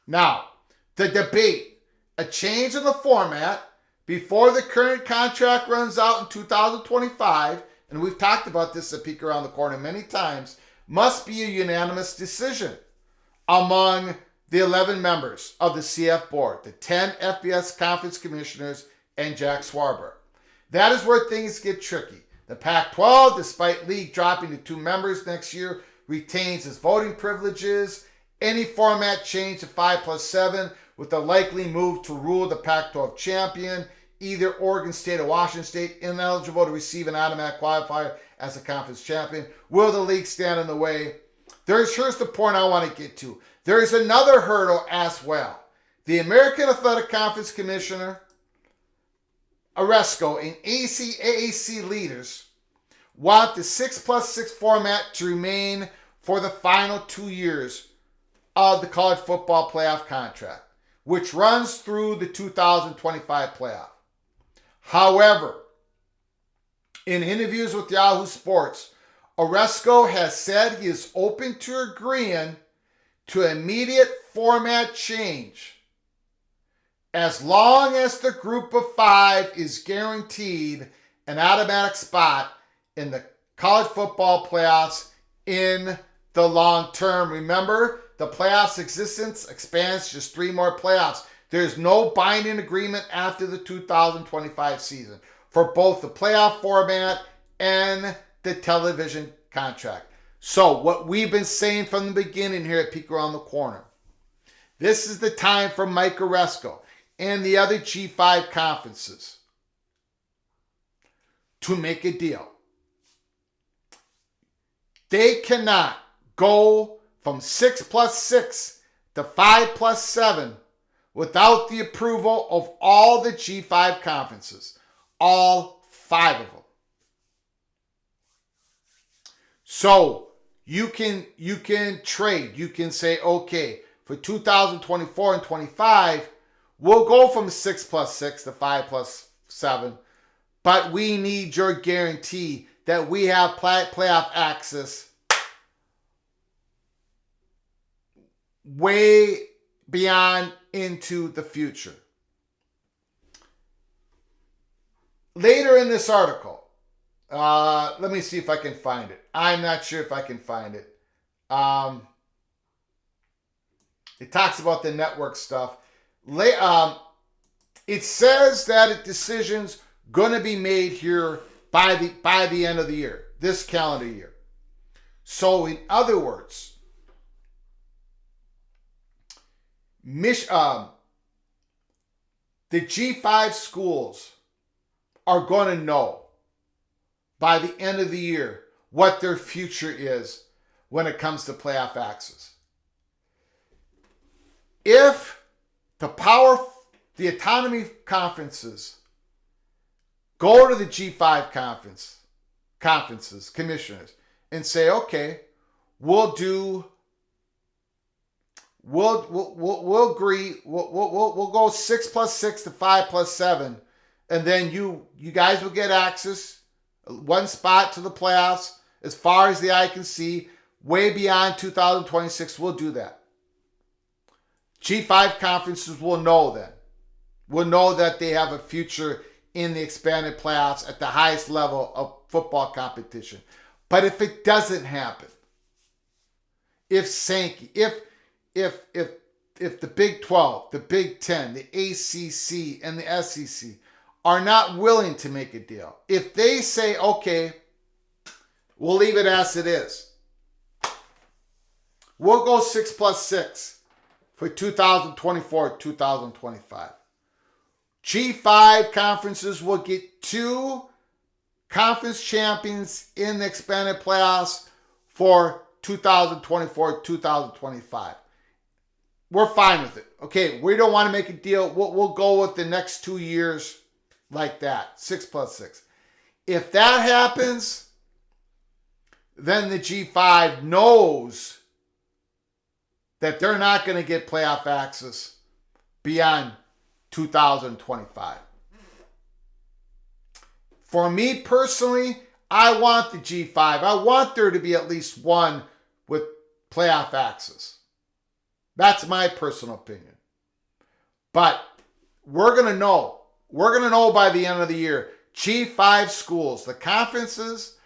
Now, the debate, a change in the format before the current contract runs out in 2025, and we've talked about this at Peek Around the Corner many times, must be a unanimous decision among the 11 members of the CF board, the 10 FBS conference commissioners, and Jack Swarbrick. That is where things get tricky. The Pac-12, despite league dropping to 2 members next year, retains its voting privileges. Any format change to 5+7 with a likely move to rule the Pac-12 champion, either Oregon State or Washington State, ineligible to receive an automatic qualifier as a conference champion. Will the league stand in the way? Here's the point I want to get to. There is another hurdle as well. The American Athletic Conference Commissioner, Oresco, and AAC leaders want the 6+6 format to remain for the final 2 years of the college football playoff contract, which runs through the 2025 playoff. However, in interviews with Yahoo Sports, Oresco has said he is open to agreeing to immediate format change as long as the group of 5 is guaranteed an automatic spot in the college football playoffs in the long term. Remember, the playoffs existence expands just 3 more playoffs. There's no binding agreement after the 2025 season for both the playoff format and the television contract. So what we've been saying from the beginning here at Peek Around the Corner, this is the time for Mike Oresco and the other G5 conferences to make a deal. They cannot go from 6+6 to 5+7 without the approval of all the G5 conferences. All 5 of them. So you can trade. You can say, okay, for 2024 and 25, we'll go from 6+6 to 5+7, but we need your guarantee that we have playoff access way beyond into the future. Later in this article, let me see if I can find it. I'm not sure if I can find it. It talks about the network stuff. It says that a decision's going to be made here by the end of the year, this calendar year. So in other words, the G5 schools are going to know by the end of the year what their future is when it comes to playoff access. If the autonomy conferences go to the G5 conferences, commissioners, and say, okay, we'll agree, we'll go 6+6 to 5+7, and then you guys will get access, one spot to the playoffs as far as the eye can see, way beyond 2026. We'll do that. G5 conferences will know then. Will know that they have a future in the expanded playoffs at the highest level of football competition. But if it doesn't happen, if the Big 12, the Big 10, the ACC, and the SEC are not willing to make a deal, if they say, okay, we'll leave it as it is, we'll go 6+6 for 2024, 2025. G5 conferences will get 2 conference champions in the expanded playoffs for 2024, 2025. We're fine with it. Okay, we don't want to make a deal. We'll go with the next 2 years like that, 6+6. If that happens, then the G5 knows that they're not going to get playoff access beyond 2025. For me personally, I want the G5. I want there to be at least one with playoff access. That's my personal opinion. But we're going to know. We're going to know by the end of the year. G5 schools, the conferences,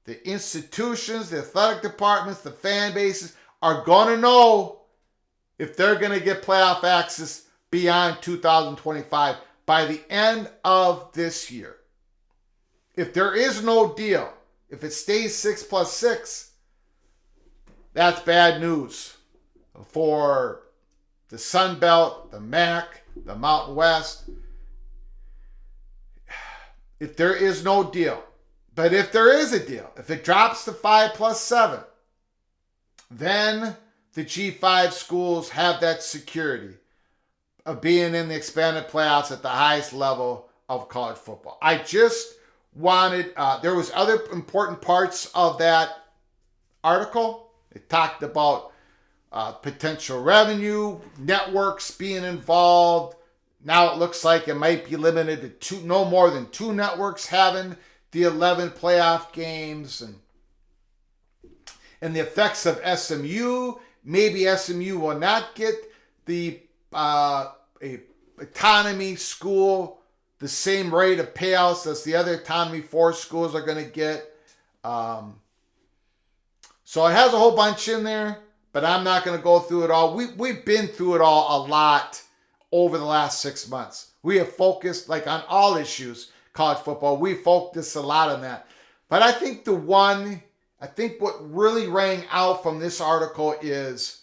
the institutions, the athletic departments, the fan bases are going to know if they're going to get playoff access beyond 2025 by the end of this year. If there is no deal, if it stays 6+6, that's bad news for the Sun Belt, the MAC, the Mountain West. If there is no deal, but if there is a deal, if it drops to 5+7, then the G5 schools have that security of being in the expanded playoffs at the highest level of college football. I just wanted, there was other important parts of that article. It talked about potential revenue, networks being involved. Now it looks like it might be limited to no more than 2 networks having the 11 playoff games, and the effects of SMU. Maybe SMU will not get the autonomy school the same rate of payouts as the other autonomy 4 schools are going to get. So it has a whole bunch in there, but I'm not going to go through it all. We've been through it all a lot over the last 6 months. We have focused on all issues, college football. We focused a lot on that. But I think what really rang out from this article is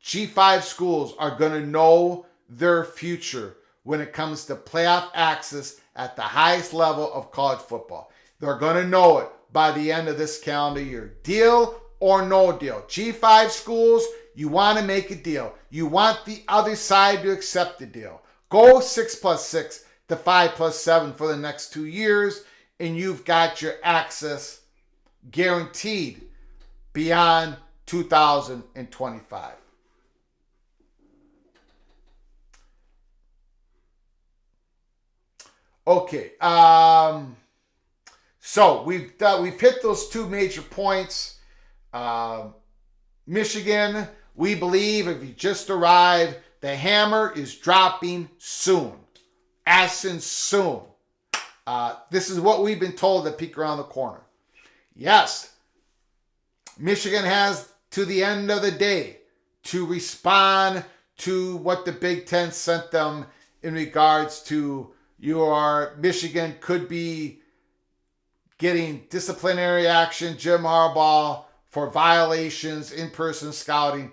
G5 schools are going to know their future when it comes to playoff access at the highest level of college football. They're going to know it by the end of this calendar year. Deal or no deal. G5 schools, you want to make a deal. You want the other side to accept the deal. Go 6+6 to 5+7 for the next 2 years, and you've got your access guaranteed beyond 2025. Okay, so we've hit those two major points. Michigan, we believe if you just arrived, the hammer is dropping soon, as in soon. This is what we've been told at Peek Around the Corner. Yes, Michigan has to the end of the day to respond to what the Big Ten sent them in regards to your Michigan could be getting disciplinary action, Jim Harbaugh, for violations, in-person scouting.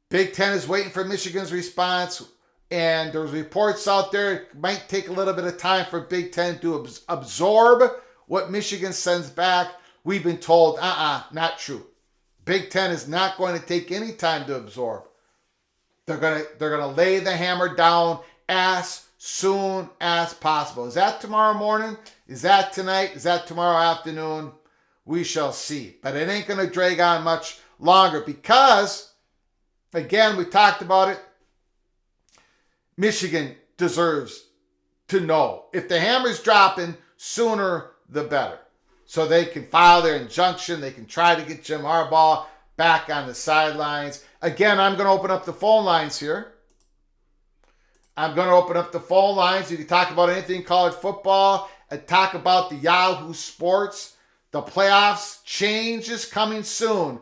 Big Ten is waiting for Michigan's response, and there's reports out there it might take a little bit of time for Big Ten to absorb what Michigan sends back. We've been told, not true. Big Ten is not going to take any time to absorb. They're gonna lay the hammer down as soon as possible. Is that tomorrow morning? Is that tonight? Is that tomorrow afternoon? We shall see. But it ain't going to drag on much longer because, again, we talked about it. Michigan deserves to know. If the hammer's dropping, sooner the better. So they can file their injunction. They can try to get Jim Harbaugh back on the sidelines. Again, I'm going to open up the phone lines here. I'm going to open up the phone lines. You can talk about anything college football and talk about the Yahoo Sports. The playoffs change is coming soon.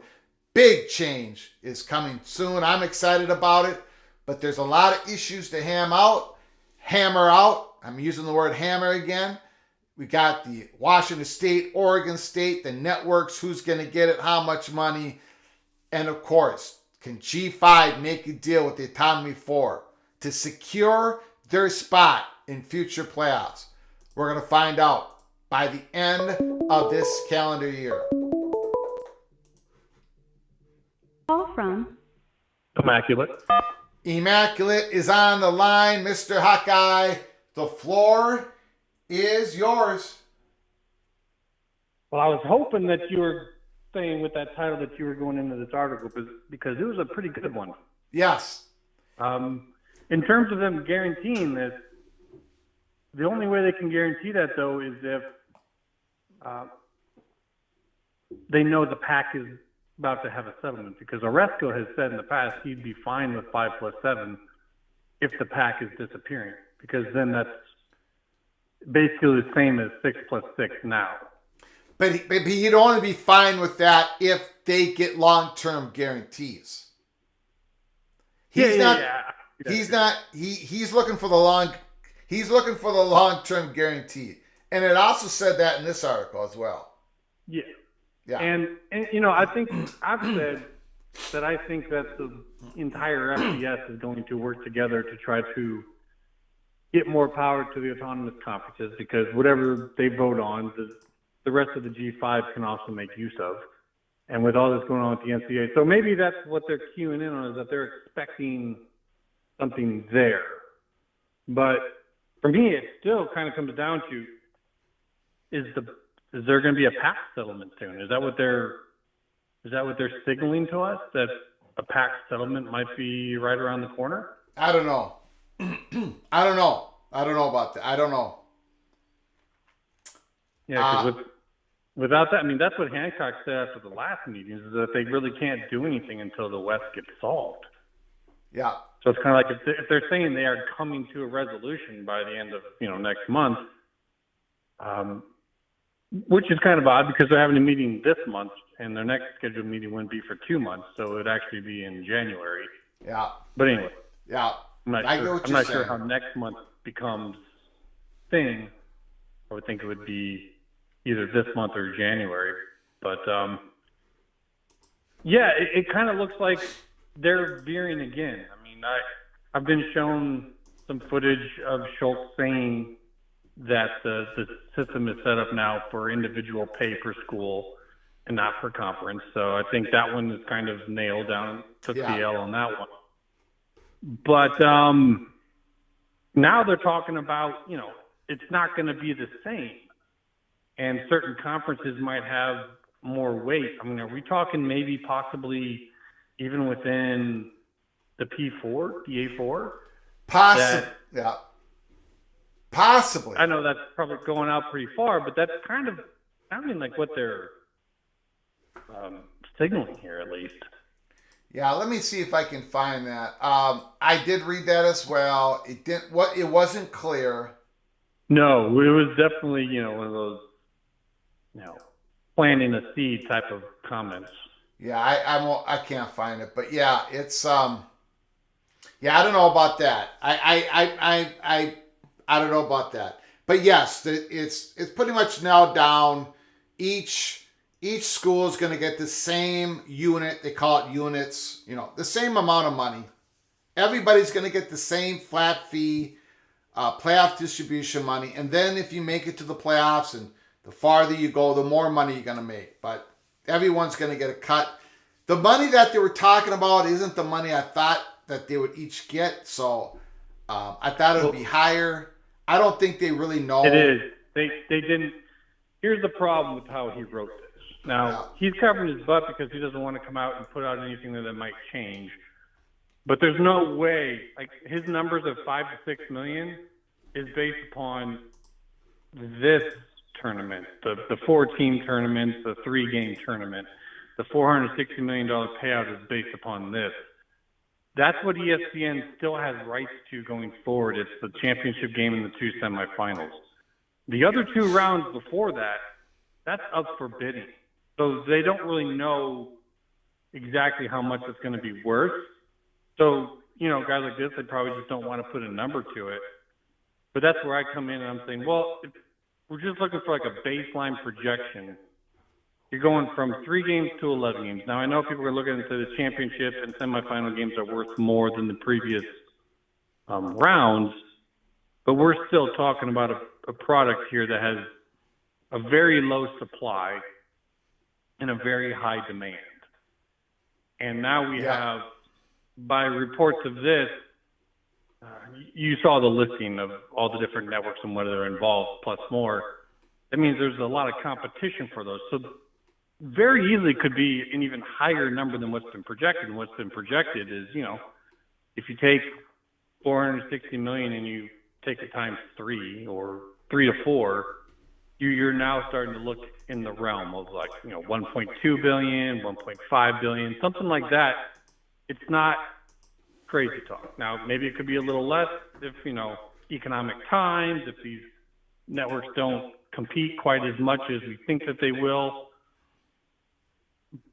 Big change is coming soon. I'm excited about it, but there's a lot of issues to hammer out. I'm using the word hammer again. We got the Washington State, Oregon State, the networks, who's going to get it, how much money, and of course, can G5 make a deal with the Autonomy 4 to secure their spot in future playoffs? We're going to find out by the end of this calendar year. Call from Immaculate. Immaculate is on the line. Mr. Hawkeye, the floor is yours. Well, I was hoping that you were staying with that title that you were going into this article because it was a pretty good one. Yes. In terms of them guaranteeing this, the only way they can guarantee that, though, is if they know the PAC is about to have a settlement. Because Oresco has said in the past he'd be fine with 5+7 if the PAC is disappearing. Because then that's basically the same as 6+6 now. But he'd only be fine with that if they get long-term guarantees. He's looking for the long-term guarantee. And it also said that in this article as well. Yeah. Yeah. And you know, I think I've said that I think that the entire FCS is going to work together to try to get more power to the autonomous conferences, because whatever they vote on, the rest of the G5 can also make use of. And with all this going on with the NCAA, so maybe that's what they're queuing in on, is that they're expecting something there. But for me, it still kind of comes down to, is there going to be a PAC settlement soon? Is that what they're signaling to us, that a PAC settlement might be right around the corner? I don't know. I don't know about that. I don't know. Yeah, because without that, I mean, that's what Hancock said after the last meeting, is that they really can't do anything until the West gets solved. Yeah. So it's kind of like if they're saying they are coming to a resolution by the end of next month, which is kind of odd because they're having a meeting this month and their next scheduled meeting wouldn't be for 2 months, so it would actually be in January. Yeah. But anyway. Yeah. I'm not sure how next month becomes thing. I would think it would be either this month or January. But yeah, it kind of looks like they're veering again. I mean, I've been shown some footage of Schultz saying that the system is set up now for individual pay per school, and not per conference. So I think that one is kind of nailed down. Took the L on that one. But now they're talking about, it's not going to be the same. And certain conferences might have more weight. I mean, are we talking maybe possibly even within the P4, the A4? Possibly, yeah. Possibly. I know that's probably going out pretty far, but that's kind of sounding like what they're signaling here, at least. Yeah, let me see if I can find that. I did read that as well. It wasn't clear. No, it was definitely, one of those, planting a seed type of comments. Yeah, I can't find it, but yeah, it's I don't know about that. I don't know about that. But yes, it's pretty much nailed down. Each school is going to get the same unit. They call it units. The same amount of money. Everybody's going to get the same flat fee, playoff distribution money. And then if you make it to the playoffs, and the farther you go, the more money you're going to make. But everyone's going to get a cut. The money that they were talking about isn't the money I thought that they would each get. So I thought it would be higher. I don't think they really know. It is. They didn't. Here's the problem with how he wrote this. Now, he's covering his butt because he doesn't want to come out and put out anything that might change. But there's no way. Like, his numbers of 5 to 6 million is based upon this tournament, the 4-team tournament, the 3-game tournament. The $460 million payout is based upon this. That's what ESPN still has rights to going forward. It's the championship game and the 2 semifinals. The other 2 rounds before that, that's up for bidding. So they don't really know exactly how much it's going to be worth. So, guys like this, they probably just don't want to put a number to it. But that's where I come in and I'm saying, well, if we're just looking for like a baseline projection. You're going from 3 games to 11 games. Now, I know people are looking into the championship and semifinal games are worth more than the previous rounds, but we're still talking about a product here that has a very low supply and a very high demand. And now we have, by reports of this, you saw the listing of all the different networks and whether they're involved, plus more. That means there's a lot of competition for those. So very easily could be an even higher number than what's been projected. And what's been projected is, if you take 460 million and you take it times 3 or 3 to 4, you're now starting to look in the realm of 1.2 billion, 1.5 billion, something like that. It's not crazy talk. Now, maybe it could be a little less if, economic times, if these networks don't compete quite as much as we think that they will.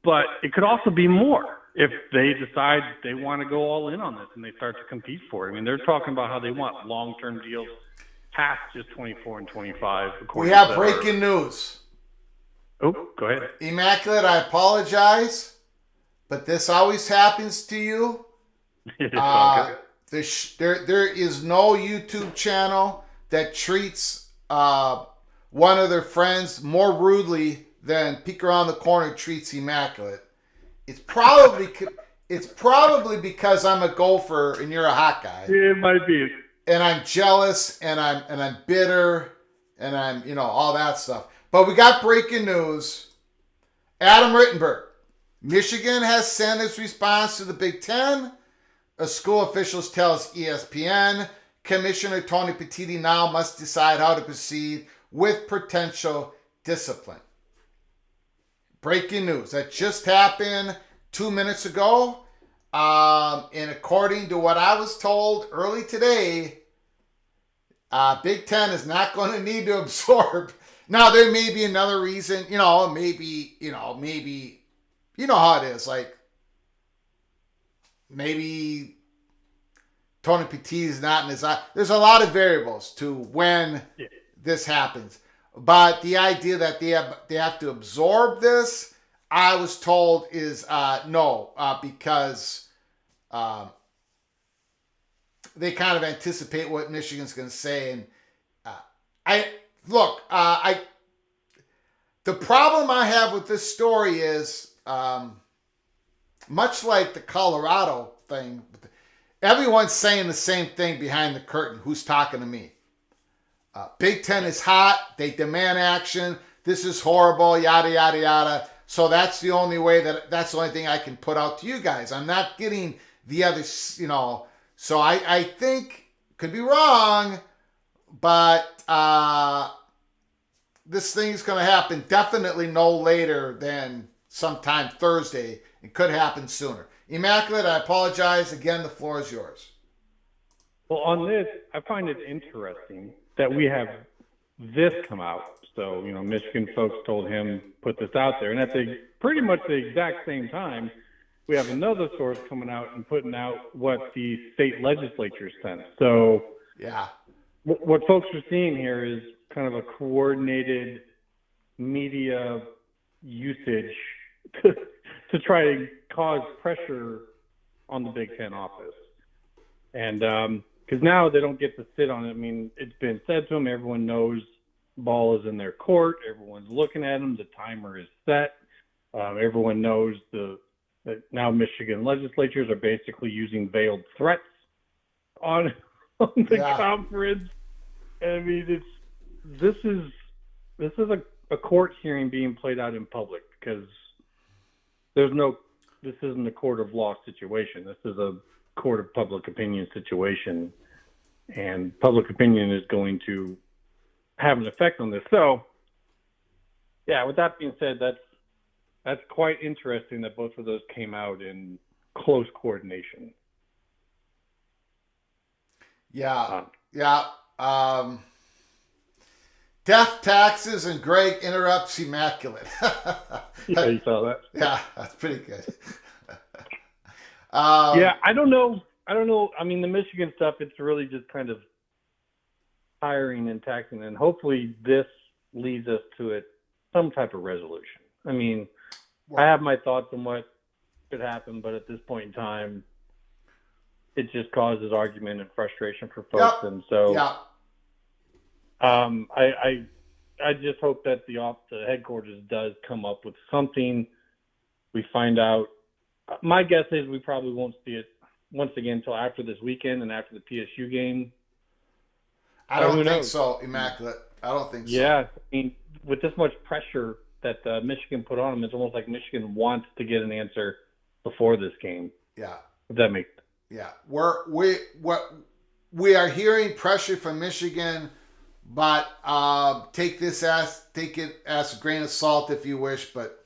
But it could also be more if they decide they want to go all in on this and they start to compete for it. I mean, they're talking about how they want long-term deals past just 24 and 25. We have breaking news. Oh, go ahead. Immaculate, I apologize, but this always happens to you. There is no YouTube channel that treats one of their friends more rudely than Peek Around the Corner treats Immaculate. It's probably because I'm a Gopher and you're a Hawkeye. It might be. And I'm jealous and I'm bitter and I'm all that stuff. But we got breaking news. Adam Rittenberg. Michigan has sent its response to the Big Ten. A school officials tells ESPN. Commissioner Tony Petitti now must decide how to proceed with potential discipline. Breaking news. That just happened 2 minutes ago. And according to what I was told early today, Big Ten is not going to need to absorb. Now, there may be another reason, maybe, you know how it is. Like, maybe Tony Petit is not in his eye. There's a lot of variables to when this happens. But the idea that they have to absorb this, I was told is no, because they kind of anticipate what Michigan's going to say. And the problem I have with this story is, much like the Colorado thing, everyone's saying the same thing behind the curtain. Who's talking to me? Big Ten is hot. They demand action. This is horrible, yada, yada, yada. So that's the only way that's the only thing I can put out to you guys. I'm not getting the other, so I think, could be wrong, but this thing's going to happen definitely no later than sometime Thursday. It could happen sooner. Immaculate, I apologize. Again, the floor is yours. Well, on this, I find it interesting that we have this come out. So, Michigan folks told him, put this out there. And at pretty much the exact same time, we have another source coming out and putting out what the state legislature sent. So, yeah, what folks are seeing here is kind of a coordinated media usage to try to cause pressure on the Big Ten office. And because now they don't get to sit on it. I mean, it's been said to them, everyone knows ball is in their court. Everyone's looking at them. The timer is set. Everyone knows that now Michigan legislatures are basically using veiled threats on the conference. I mean, this is a court hearing being played out in public because this isn't a court of law situation. This is a court of public opinion situation, and public opinion is going to have an effect on this. So, yeah, with that being said, that's quite interesting that both of those came out in close coordination. Yeah. Death, taxes, and Greg interrupts Immaculate. Yeah, you saw that. Yeah, that's pretty good. Yeah, I don't know. I mean, the Michigan stuff, it's really just kind of hiring and taxing, and hopefully this leads us to some type of resolution. I mean, I have my thoughts on what could happen, but at this point in time, it just causes argument and frustration for folks. And so I just hope that the headquarters does come up with something. We find out. My guess is we probably won't see it once again until after this weekend and after the PSU game. I don't think so, Immaculate. I don't think so. Yeah, I mean, with this much pressure that Michigan put on them, it's almost like Michigan wants to get an answer before this game. Yeah. If that makes sense. Yeah. We are hearing pressure from Michigan, but take it as a grain of salt if you wish, but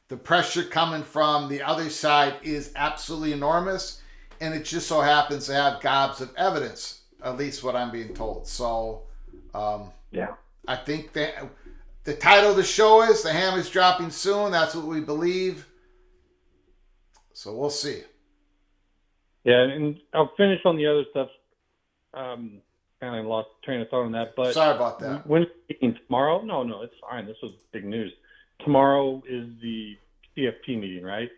the pressure coming from the other side is absolutely enormous, and it just so happens to have gobs of evidence, at least what I'm being told. So, I think that the title of the show is "The Hammer's Dropping Soon." That's what we believe. So we'll see. Yeah, and I'll finish on the other stuff. Kind of lost train of thought on that, but sorry about that. When tomorrow? No, it's fine. This was big news. Tomorrow is the CFP meeting, right?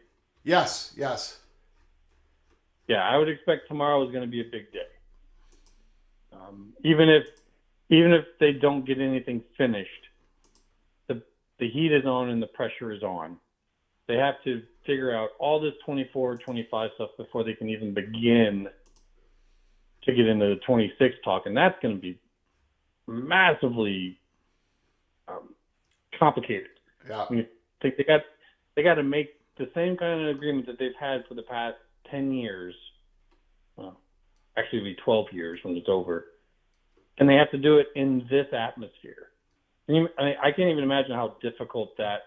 Yes. Yeah, I would expect tomorrow is going to be a big day. Even if they don't get anything finished, the heat is on and the pressure is on. They have to figure out all this 24, 25 stuff before they can even begin to get into the 26 talk, and that's going to be massively complicated. Yeah. I mean, they got to make the same kind of agreement that they've had for the past 10 years. Well, actually, it'll be 12 years when it's over. And they have to do it in this atmosphere. I can't even imagine how difficult that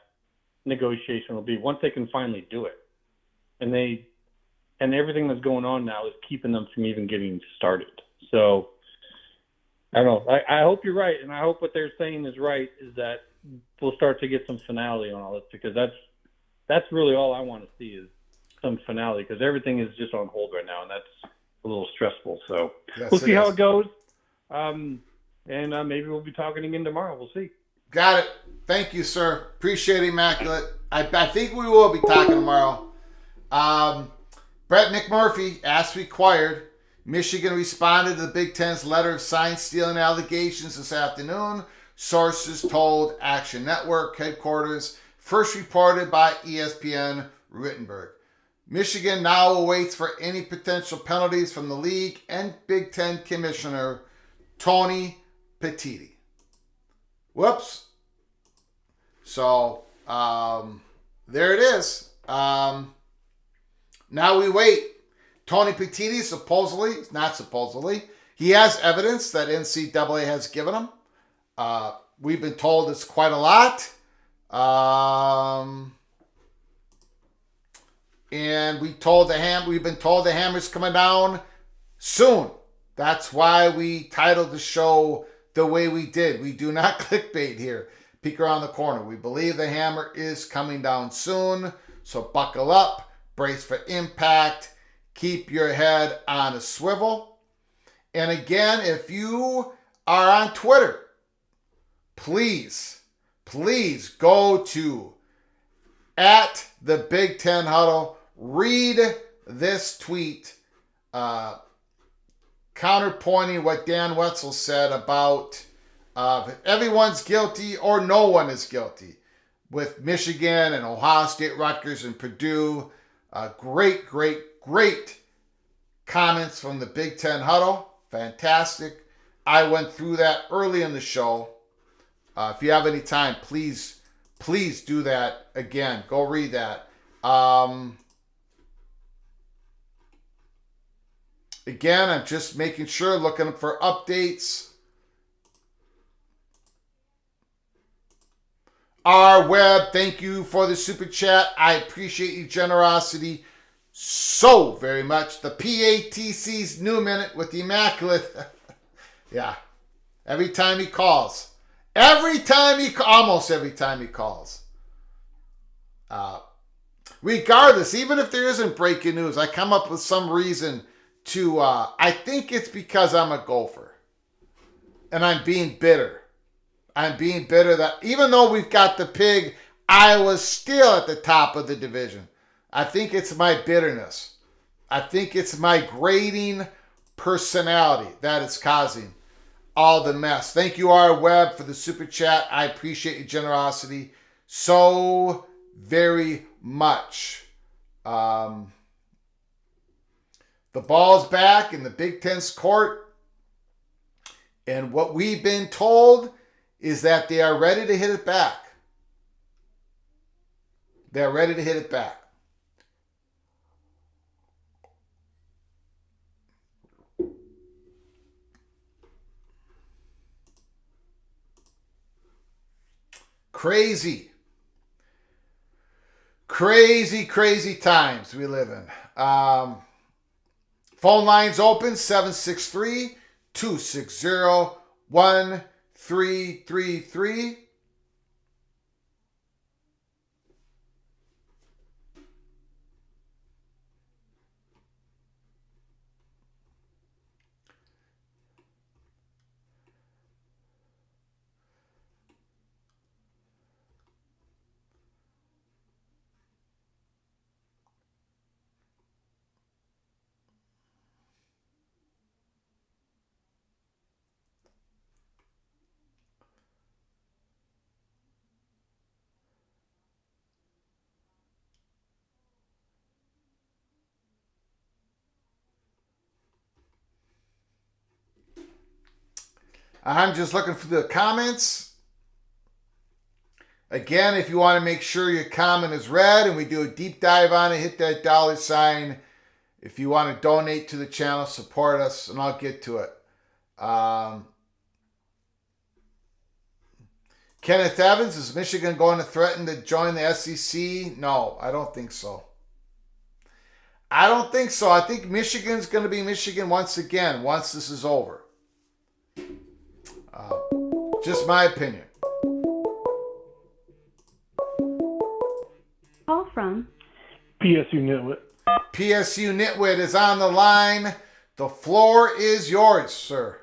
negotiation will be once they can finally do it. And everything that's going on now is keeping them from even getting started. So, I don't know. I hope you're right, and I hope what they're saying is right, is that we'll start to get some finality on all this, because that's really all I want to see is some finality, because everything is just on hold right now, and that's a little stressful. So yes, we'll see how it goes. And maybe we'll be talking again tomorrow. We'll see. Got it. Thank you, sir. Appreciate it, Immaculate. I think we will be talking tomorrow. Brett McMurphy, as required. Michigan responded to the Big Ten's letter of sign stealing allegations this afternoon. Sources told Action Network headquarters. First reported by ESPN Rittenberg. Michigan now awaits for any potential penalties from the league and Big Ten Commissioner Tony Petitti. Whoops. So, there it is. Now we wait. Tony Petitti supposedly, he has evidence that NCAA has given him. We've been told it's quite a lot. And we've been told the hammer's coming down soon. That's why we titled the show the way we did. We do not clickbait here. Peek around the corner. We believe the hammer is coming down soon. So buckle up, brace for impact, keep your head on a swivel. And again, if you are on Twitter, please go to @the-Big-Ten-Huddle. Read this tweet counterpointing what Dan Wetzel said about if everyone's guilty or no one is guilty with Michigan and Ohio State, Rutgers, and Purdue. Great comments from the Big Ten Huddle. Fantastic. I went through that early in the show. If you have any time, please do that again. Go read that. Again, I'm just making sure, looking for updates. R Webb, thank you for the super chat. I appreciate your generosity so very much. The PATC's new minute with the Immaculate. Yeah. Every time he calls. Almost every time he calls. Regardless, even if there isn't breaking news, I come up with some reason to, I think it's because I'm a Gopher. And I'm being bitter. That even though we've got the pig, Iowa's still at the top of the division. I think it's my bitterness. I think it's my grating personality that is causing all the mess. Thank you, R. Webb, for the super chat. I appreciate your generosity so very much. The ball's back in the Big Ten's court. And what we've been told is that they are ready to hit it back. They're ready to hit it back. Crazy times we live in. Phone lines open, 763-260-1333. I'm just looking for the comments. Again, if you want to make sure your comment is read and we do a deep dive on it, hit that $sign. If you want to donate to the channel, support us, and I'll get to it. Kenneth Evans, is Michigan going to threaten to join the SEC? No, I don't think so. I think Michigan's going to be Michigan once again, once this is over. Just my opinion. Call from PSU Nitwit. PSU Nitwit is on the line. The floor is yours, sir.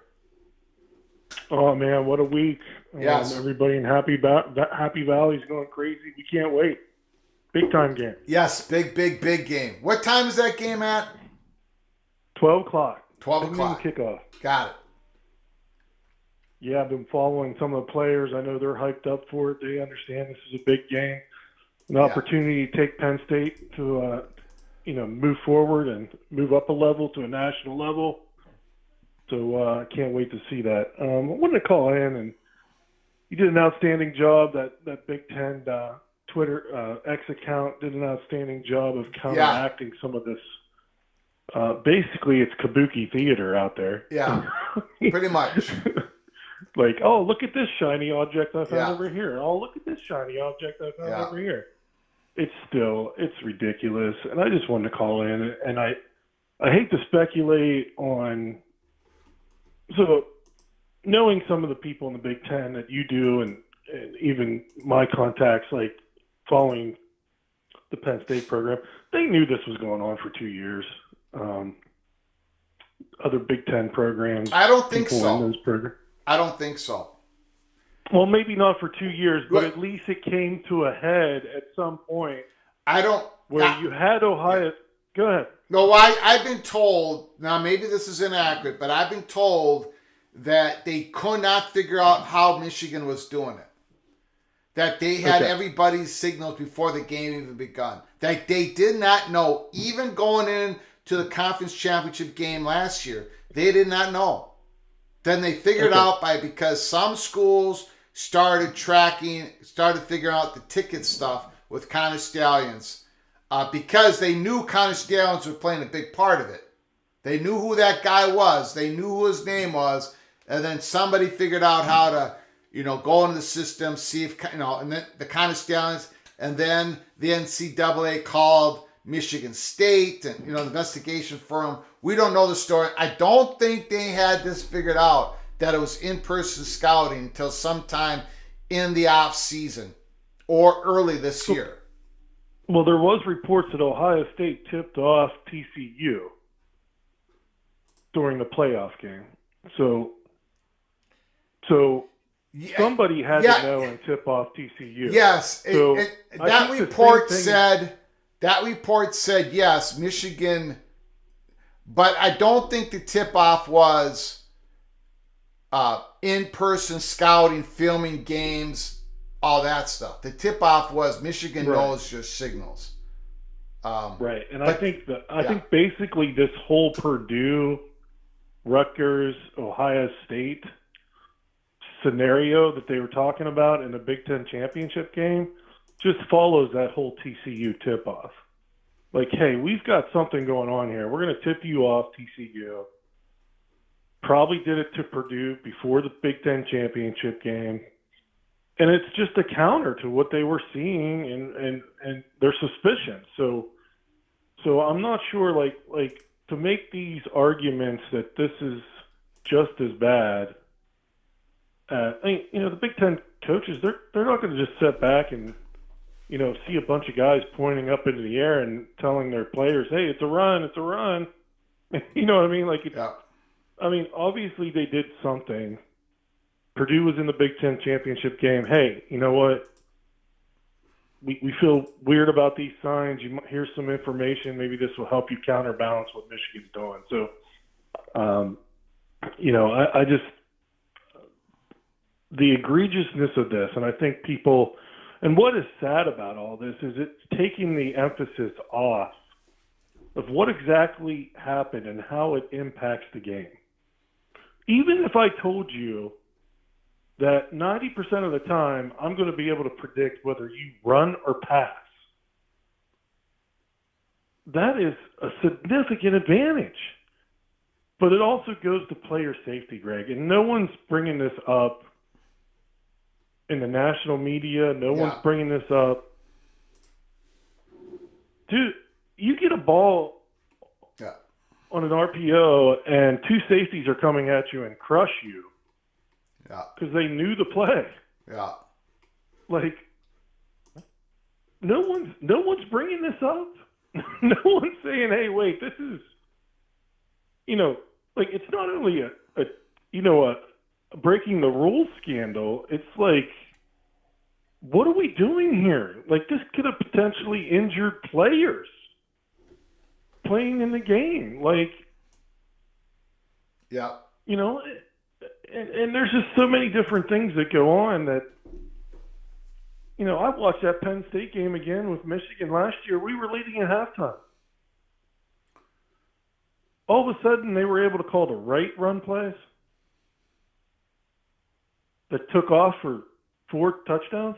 Oh man, what a week! Yes. Everybody in Happy Valley is going crazy. We can't wait. Big time game. Yes, big game. What time is that game at? 12 o'clock. 12 o'clock. Kickoff. Got it. Yeah, I've been following some of the players. I know they're hyped up for it. They understand this is a big game, an opportunity to take Penn State to, move forward and move up a level to a national level. So I can't wait to see that. I wanted to call in, and you did an outstanding job. That Big Ten Twitter X account did an outstanding job of counteracting some of this. Basically, it's kabuki theater out there. Yeah, pretty much. Like, oh, look at this shiny object I found over here. Oh, look at this shiny object I found over here. It's ridiculous. And I just wanted to call in, and I hate to speculate on, so knowing some of the people in the Big Ten that you do, and even my contacts, like following the Penn State program, they knew this was going on for 2 years. Other Big Ten programs. I don't think so. so. I don't think so. Well, maybe not for 2 years, but at least it came to a head at some point. You had Ohio. Yeah. Go ahead. No, I've been told, now maybe this is inaccurate, but I've been told that they could not figure out how Michigan was doing it. That they had everybody's signals before the game even begun. That they did not know, even going into the conference championship game last year, they did not know. Then they figured out because some schools started figuring out the ticket stuff with Connor Stallions because they knew Connor Stallions was playing a big part of it. They knew who that guy was. They knew who his name was. And then somebody figured out how to, go into the system, see if, and then the Connor Stallions, and then the NCAA called Michigan State and, the investigation firm. We don't know the story. I don't think they had this figured out, that it was in-person scouting until sometime in the off season or early this year. Well, there was reports that Ohio State tipped off TCU during the playoff game. So somebody had to know and tip off TCU. Yes. So that report said, yes, Michigan, but I don't think the tip-off was in-person scouting, filming games, all that stuff. The tip-off was Michigan knows your signals. Right, and I think basically this whole Purdue, Rutgers, Ohio State scenario that they were talking about in the Big Ten championship game just follows that whole TCU tip-off. Like, hey, we've got something going on here. We're going to tip you off, TCU. Probably did it to Purdue before the Big Ten championship game. And it's just a counter to what they were seeing and their suspicions. So I'm not sure, like to make these arguments that this is just as bad. The Big Ten coaches, they're not going to just sit back and, see a bunch of guys pointing up into the air and telling their players, hey, it's a run, it's a run. You know what I mean? Obviously they did something. Purdue was in the Big Ten championship game. Hey, you know what? We feel weird about these signs. Here's some information. Maybe this will help you counterbalance what Michigan's doing. So, I just – the egregiousness of this, and I think people – and what is sad about all this is it's taking the emphasis off of what exactly happened and how it impacts the game. Even if I told you that 90% of the time I'm going to be able to predict whether you run or pass, that is a significant advantage. But it also goes to player safety, Greg, and no one's bringing this up in the national media. No one's bringing this up. Dude, you get a ball on an RPO and two safeties are coming at you and crush you because they knew the play. Yeah. Like, no one's bringing this up. No one's saying, hey, wait, this is, it's not only a breaking the rules scandal. It's like, what are we doing here? Like, this could have potentially injured players playing in the game. Like, and there's just so many different things that go on that, I watched that Penn State game again with Michigan last year. We were leading at halftime. All of a sudden, they were able to call the right run plays that took off for 4 touchdowns.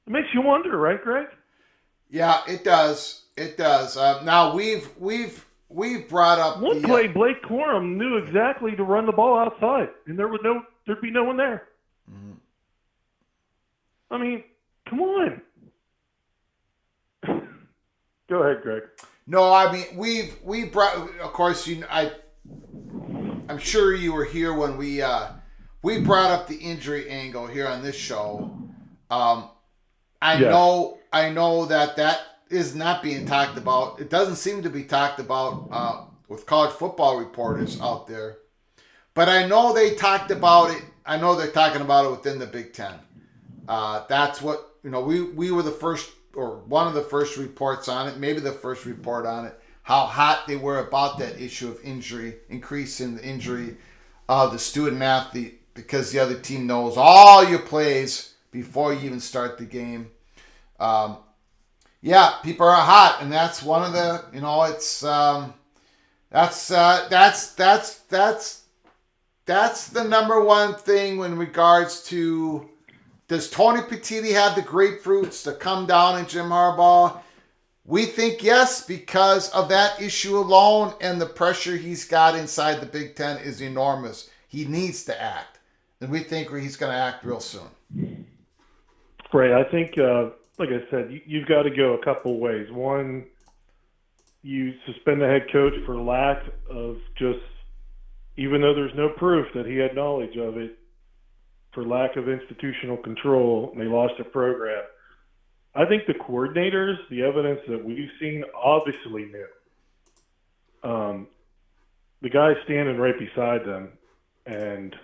It makes you wonder, right, Greg? Yeah, it does. It does. Now we've brought up One play. Blake Corum knew exactly to run the ball outside, and there'd be no one there. Mm-hmm. I mean, come on. Go ahead, Greg. No, I mean we brought. Of course, I'm sure you were here when we brought up the injury angle here on this show. I know that is not being talked about. It doesn't seem to be talked about with college football reporters out there. But I know they talked about it. I know they're talking about it within the Big Ten. That's what, we were the first, or one of the first reports on it, maybe the first report on it, how hot they were about that issue of injury, increase in the injury of the student athlete, because the other team knows all your plays before you even start the game. Yeah, people are hot, and that's one of the, that's the number one thing in regards to, does Tony Petitti have the grapefruits to come down in Jim Harbaugh? We think yes, because of that issue alone, and the pressure he's got inside the Big Ten is enormous. He needs to act, and we think he's going to act real soon. Right, I think, like I said, you've got to go a couple ways. One, you suspend the head coach for lack of just, even though there's no proof that he had knowledge of it, for lack of institutional control, and they lost their program. I think the coordinators, the evidence that we've seen, obviously knew. The guy's standing right beside them, and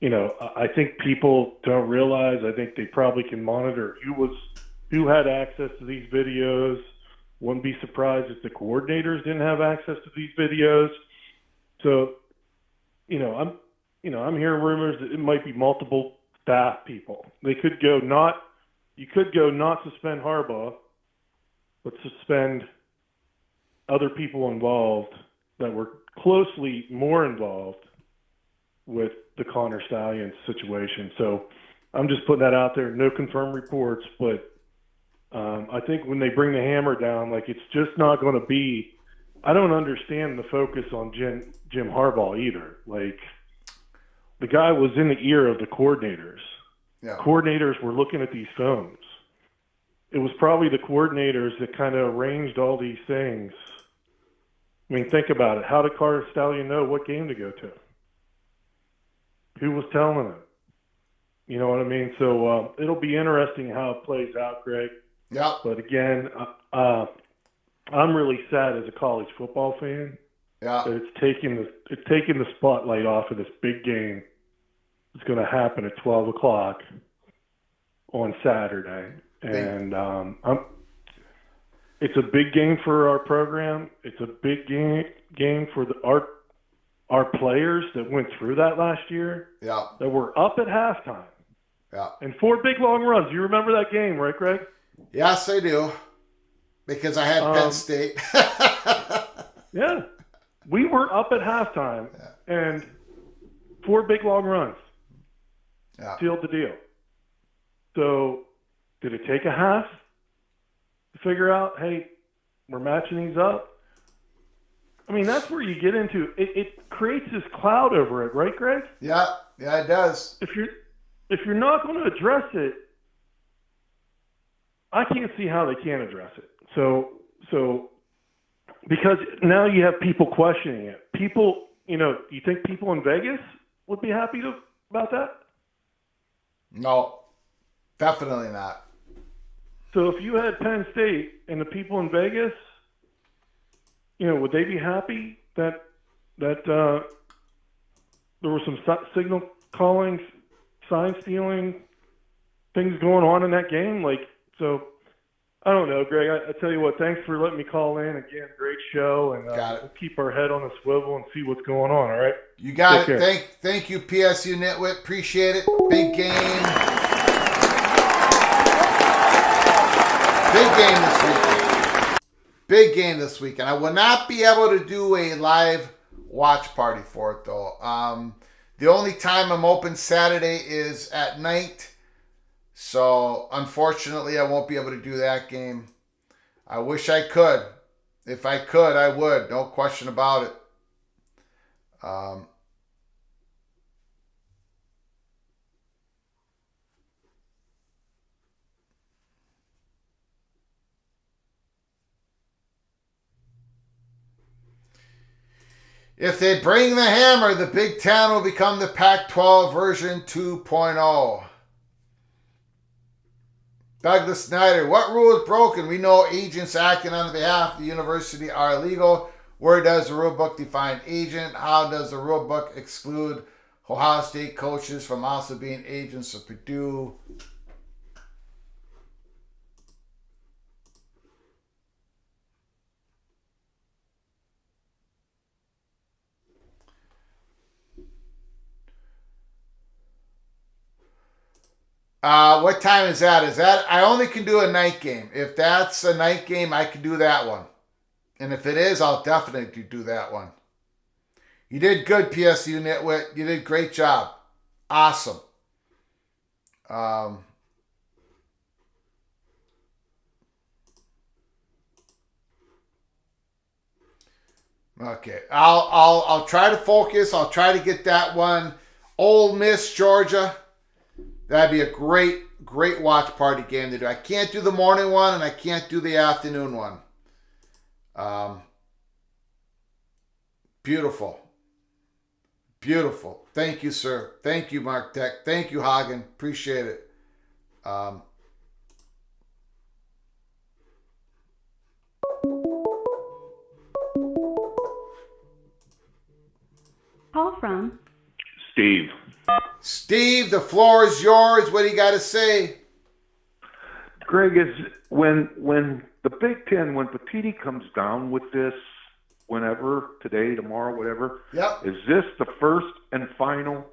I think people don't realize. I think they probably can monitor who had access to these videos. Wouldn't be surprised if the coordinators didn't have access to these videos. So, I'm hearing rumors that it might be multiple staff people. You could go not suspend Harbaugh, but suspend other people involved that were closely more involved with the Connor Stallions situation. So I'm just putting that out there. No confirmed reports, but I think when they bring the hammer down, it's just not going to be. I don't understand the focus on Jim Harbaugh either. The guy was in the ear of the coordinators. Yeah. Coordinators were looking at these phones. It was probably the coordinators that kind of arranged all these things. I mean, think about it. How did Connor Stallion know what game to go to? Who was telling him? You know what I mean? So it'll be interesting how it plays out, Greg. Yeah. But again, I'm really sad as a college football fan. Yeah. That it's taking the spotlight off of this big game. It's going to happen at 12 o'clock on Saturday, and it's a big game for our program. It's a big game for our players that went through that last year. Yeah. That were up at halftime. Yeah. And 4 big long runs. You remember that game, right, Greg? Yes, I do. Because I had Penn State. Yeah. We were up at halftime, and 4 big long runs. Yeah. Sealed the deal. So, did it take a half to figure out, hey, we're matching these up? I mean, that's where you get into it creates this cloud over it, right, Greg? Yeah, it does. If you're not going to address it, I can't see how they can address it. So because now you have people questioning it. People, you think people in Vegas would be happy about that? No, definitely not. So if you had Penn State and the people in Vegas, would they be happy that there was some signal calling, sign stealing, things going on in that game? So I don't know, Greg. I tell you what, thanks for letting me call in. Again, great show, and Got it. we'll keep our head on the swivel and see what's going on, all right? You got Take it. care. Thank you, PSU Nitwit. Appreciate it. Big game. Big game this weekend. Big game this weekend. I will not be able to do a live watch party for it, though. The only time I'm open Saturday is at night. So, unfortunately, I won't be able to do that game. I wish I could. If I could, I would. No question about it. If they bring the hammer, the Big Ten will become the Pac-12 version 2.0. Douglas Snyder, what rule is broken? We know agents acting on behalf of the university are illegal. Where does the rule book define agent? How does the rule book exclude Ohio State coaches from also being agents of Purdue? What time is that? I only can do a night game. If that's a night game, I can do that one. And if it is, I'll definitely do that one. You did good, PSU Nitwit. You did great job. Awesome. Okay. I'll try to focus. I'll try to get that one. Ole Miss, Georgia. That'd be a great watch party game to do. I can't do the morning one and I can't do the afternoon one. Beautiful. Beautiful. Thank you, sir. Thank you, Mark Tech. Thank you, Hagen. Appreciate it. Call from Steve. Steve, the floor is yours. What do you got to say? Greg, is when the Big Ten, when Petiti comes down with this, whenever, today, tomorrow, whatever, Yep. is this the first and final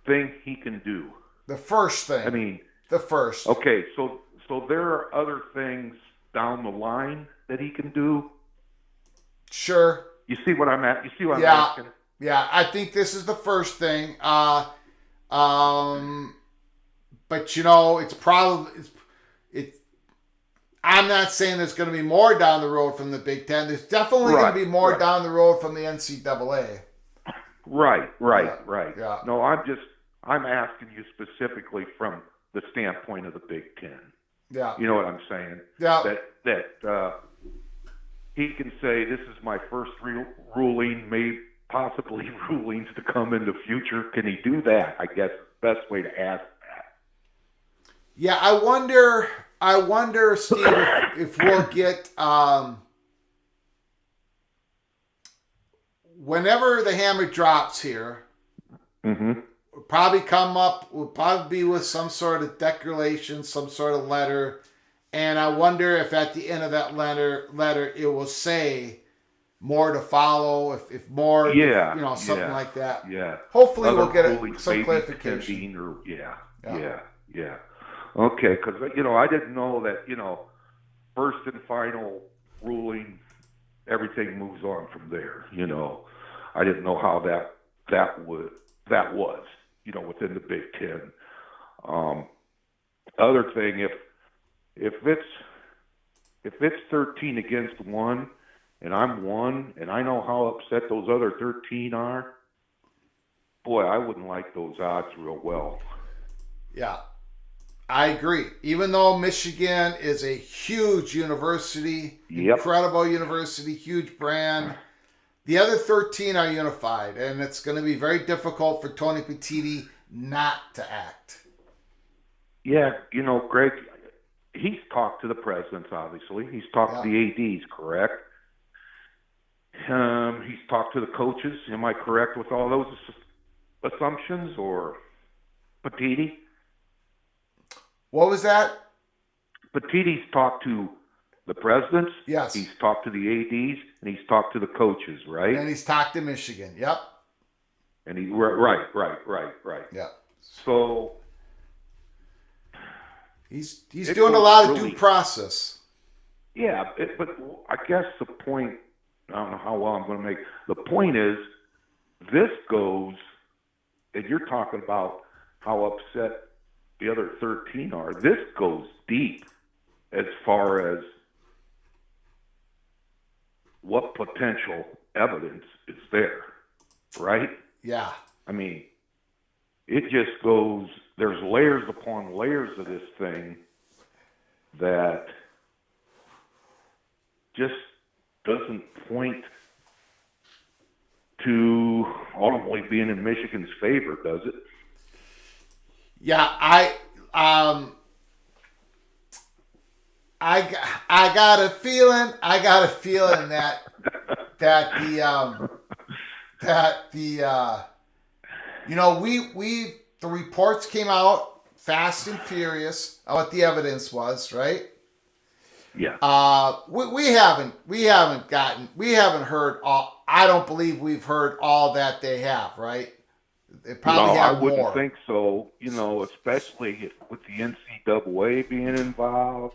thing he can do? The first thing. I mean, the first. okay, so there are other things down the line that he can do. Sure. You see what I'm at? You see what I'm Yeah. asking? Yeah, I think this is the first thing. But you know, it's probably it's. I'm not saying there's going to be more down the road from the Big Ten. There's definitely going to be more down the road from the NCAA. Right. Yeah. No, I'm asking you specifically from the standpoint of the Big Ten. Yeah. You know what I'm saying? Yeah. That he can say this is my first ruling, maybe possibly rulings to come in the future. Can he do that? I guess the best way to ask that. Yeah, I wonder, Steve, if we'll get whenever the hammer drops here. Mm-hmm. We'll probably be with some sort of declaration, some sort of letter, and I wonder if at the end of that letter it will say more to follow, if more, something like that. Yeah. Hopefully Other we'll get rulings some maybe clarification. pending or yeah. Okay, because I didn't know that first and final ruling, everything moves on from there. I didn't know how that was within the Big Ten. Other thing, if it's 13 against 1 and I'm 1 and I know how upset those other 13 are, boy, I wouldn't like those odds real well. Yeah, I agree. Even though Michigan is a huge university, incredible university, huge brand, the other 13 are unified, and it's going to be very difficult for Tony Petiti not to act. Yeah, Greg, he's talked to the presidents, obviously. He's talked to the ADs, correct? He's talked to the coaches. Am I correct with all those assumptions, or Petiti? What was that? Petitti's talked to the presidents. Yes. He's talked to the ADs, and he's talked to the coaches, right? And he's talked to Michigan. Yep. And he right. Yeah. So He's doing a lot of due process. Yeah, but I guess the point, I don't know how well I'm going to make. The point is, this goes, and you're talking about how upset the other 13 are. This goes deep as far as what potential evidence is there, right? Yeah. I mean, it just goes, there's layers upon layers of this thing that just doesn't point to ultimately being in Michigan's favor, does it? Yeah, I got a feeling the reports came out fast and furious on what the evidence was, right? Yeah. We haven't heard all. I don't believe we've heard all that they have, right? They probably have I wouldn't more. think so. Especially with the NCAA being involved.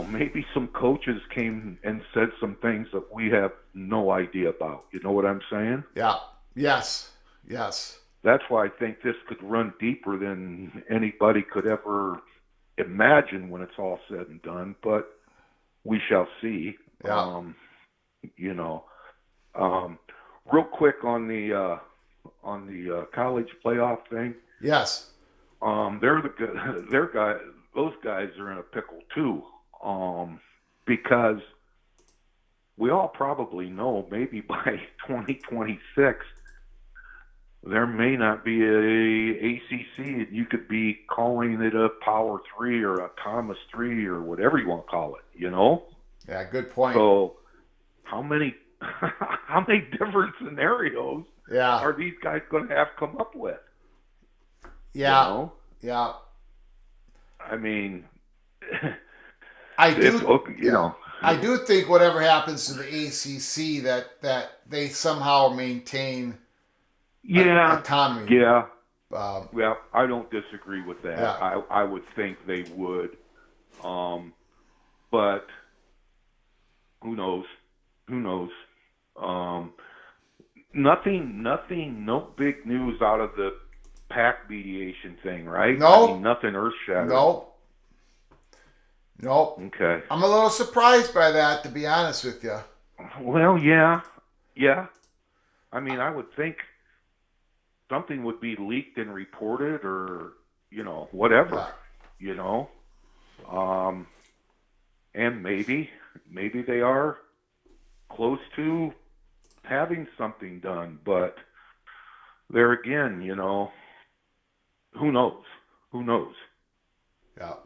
Maybe some coaches came and said some things that we have no idea about. You know what I'm saying? Yeah. Yes. That's why I think this could run deeper than anybody could ever imagine when it's all said and done, but we shall see. Yeah. Real quick on the college playoff thing. Yes. Those guys are in a pickle too, because we all probably know maybe by 2026 there may not be a ACC. You could be calling it a Power 3 or a Thomas 3 or whatever you want to call it, Yeah, good point. So how many different scenarios are these guys going to have come up with? Yeah. Yeah. I mean, I do think whatever happens to the ACC that they somehow maintain autonomy. Yeah. I don't disagree with that. Yeah. I would think they would. But who knows? Nothing, no big news out of the PAC mediation thing, right? Nope. I mean, nothing earth-shattering. Nope. Okay. I'm a little surprised by that, to be honest with you. Well, yeah. I mean, I would think something would be leaked and reported, or whatever. And maybe they are close to having something done, but there again, who knows? Yeah.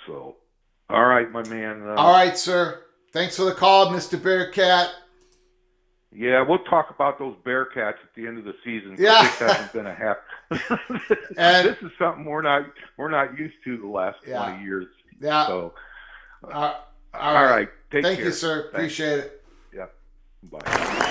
So, all right, my man. All right, sir. Thanks for the call, Mr. Bearcat. Yeah, we'll talk about those Bearcats at the end of the season. Yeah. This hasn't been a half. And this is something we're not used to the last 20 years. Yeah. So, all right. Take care. Thank you, sir. Thanks. Appreciate it. Yeah. Bye.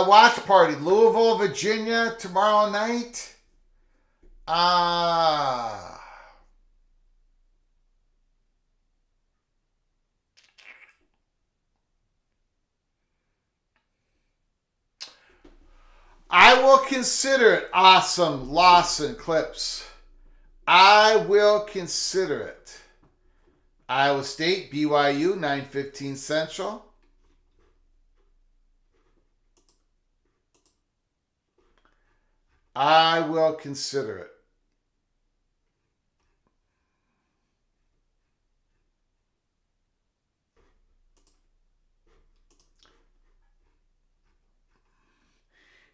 Watch party, Louisville, Virginia, tomorrow night. I will consider it. Awesome, Lawson Clips. I will consider it. Iowa State, BYU, 9:15 Central. I will consider it.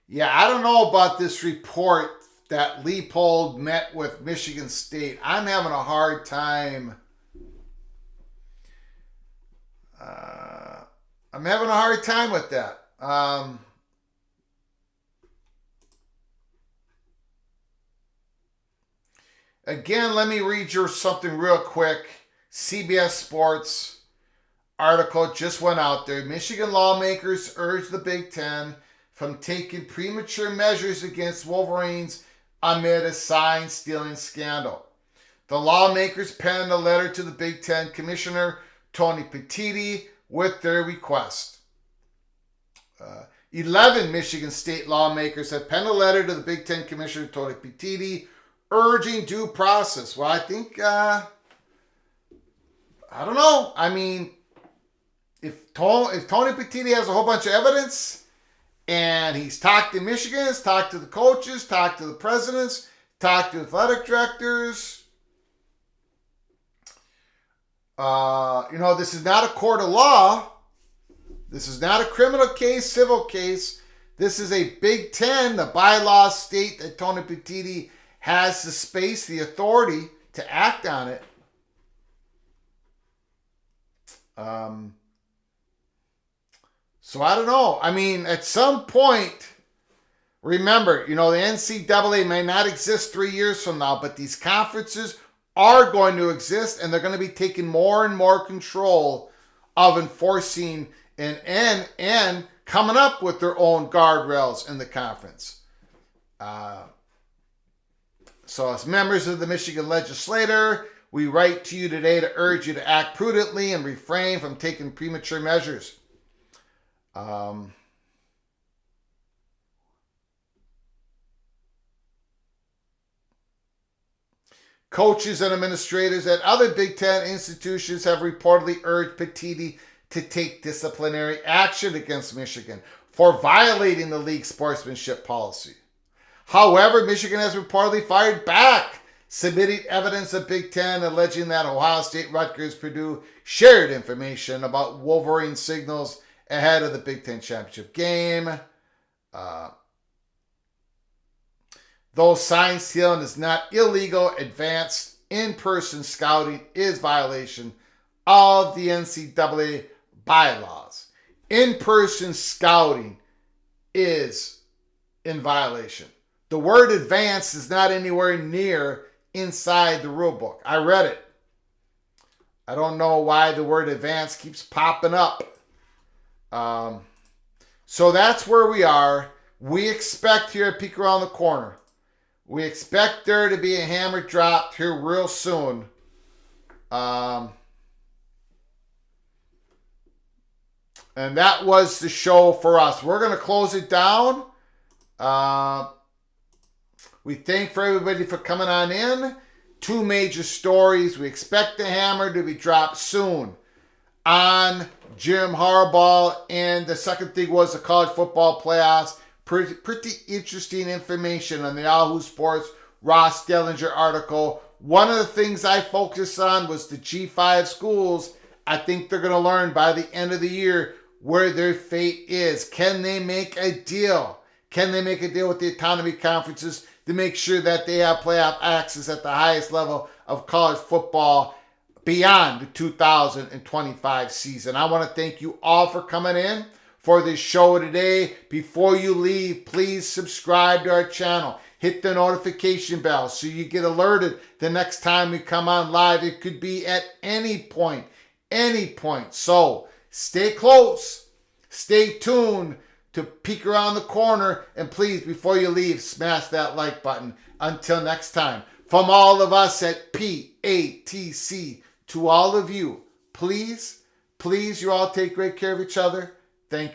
Yeah, I don't know about this report that Leipold met with Michigan State. I'm having a hard time. I'm having a hard time with that. Again, let me read you something real quick. CBS Sports article just went out there. Michigan lawmakers urge the Big Ten from taking premature measures against Wolverines amid a sign stealing scandal. The lawmakers penned a letter to the Big Ten Commissioner Tony Petitti with their request. 11 Michigan State lawmakers have penned a letter to the Big Ten Commissioner Tony Petitti urging due process. Well, I think, I don't know. I mean, if Tony Petitti has a whole bunch of evidence and he's talked to Michigans, talked to the coaches, talked to the presidents, talked to athletic directors, this is not a court of law. This is not a criminal case, civil case. This is a Big Ten, the bylaws state that Tony Petitti has the space, the authority to act on it. So I don't know. I mean, at some point, remember, the NCAA may not exist 3 years from now, but these conferences are going to exist, and they're going to be taking more and more control of enforcing and coming up with their own guardrails in the conference. So as members of the Michigan legislature, we write to you today to urge you to act prudently and refrain from taking premature measures. Coaches and administrators at other Big Ten institutions have reportedly urged Petitti to take disciplinary action against Michigan for violating the league's sportsmanship policy. However, Michigan has reportedly fired back, submitting evidence of Big Ten alleging that Ohio State, Rutgers, Purdue shared information about Wolverine signals ahead of the Big Ten championship game. Though sign stealing is not illegal, advanced in-person scouting is violation of the NCAA bylaws. In-person scouting is in violation. The word advanced is not anywhere near inside the rule book. I read it. I don't know why the word advanced keeps popping up. So that's where we are. We expect here at Peek Around the Corner, we expect there to be a hammer dropped here real soon. And that was the show for us. We're going to close it down. We thank for everybody for coming on in. 2 major stories. We expect the hammer to be dropped soon on Jim Harbaugh. And the second thing was the college football playoffs. Pretty interesting information on the Yahoo Sports Ross Dellinger article. One of the things I focused on was the G5 schools. I think they're going to learn by the end of the year where their fate is. Can they make a deal? Can they make a deal with the autonomy conferences to make sure that they have playoff access at the highest level of college football beyond the 2025 season? I want to thank you all for coming in for this show today. Before you leave, please subscribe to our channel. Hit the notification bell so you get alerted the next time we come on live. It could be at any point. So stay close. Stay tuned to Peek Around the Corner. And please, before you leave, smash that like button. Until next time, from all of us at PATC to all of you, please, you all take great care of each other. Thank you.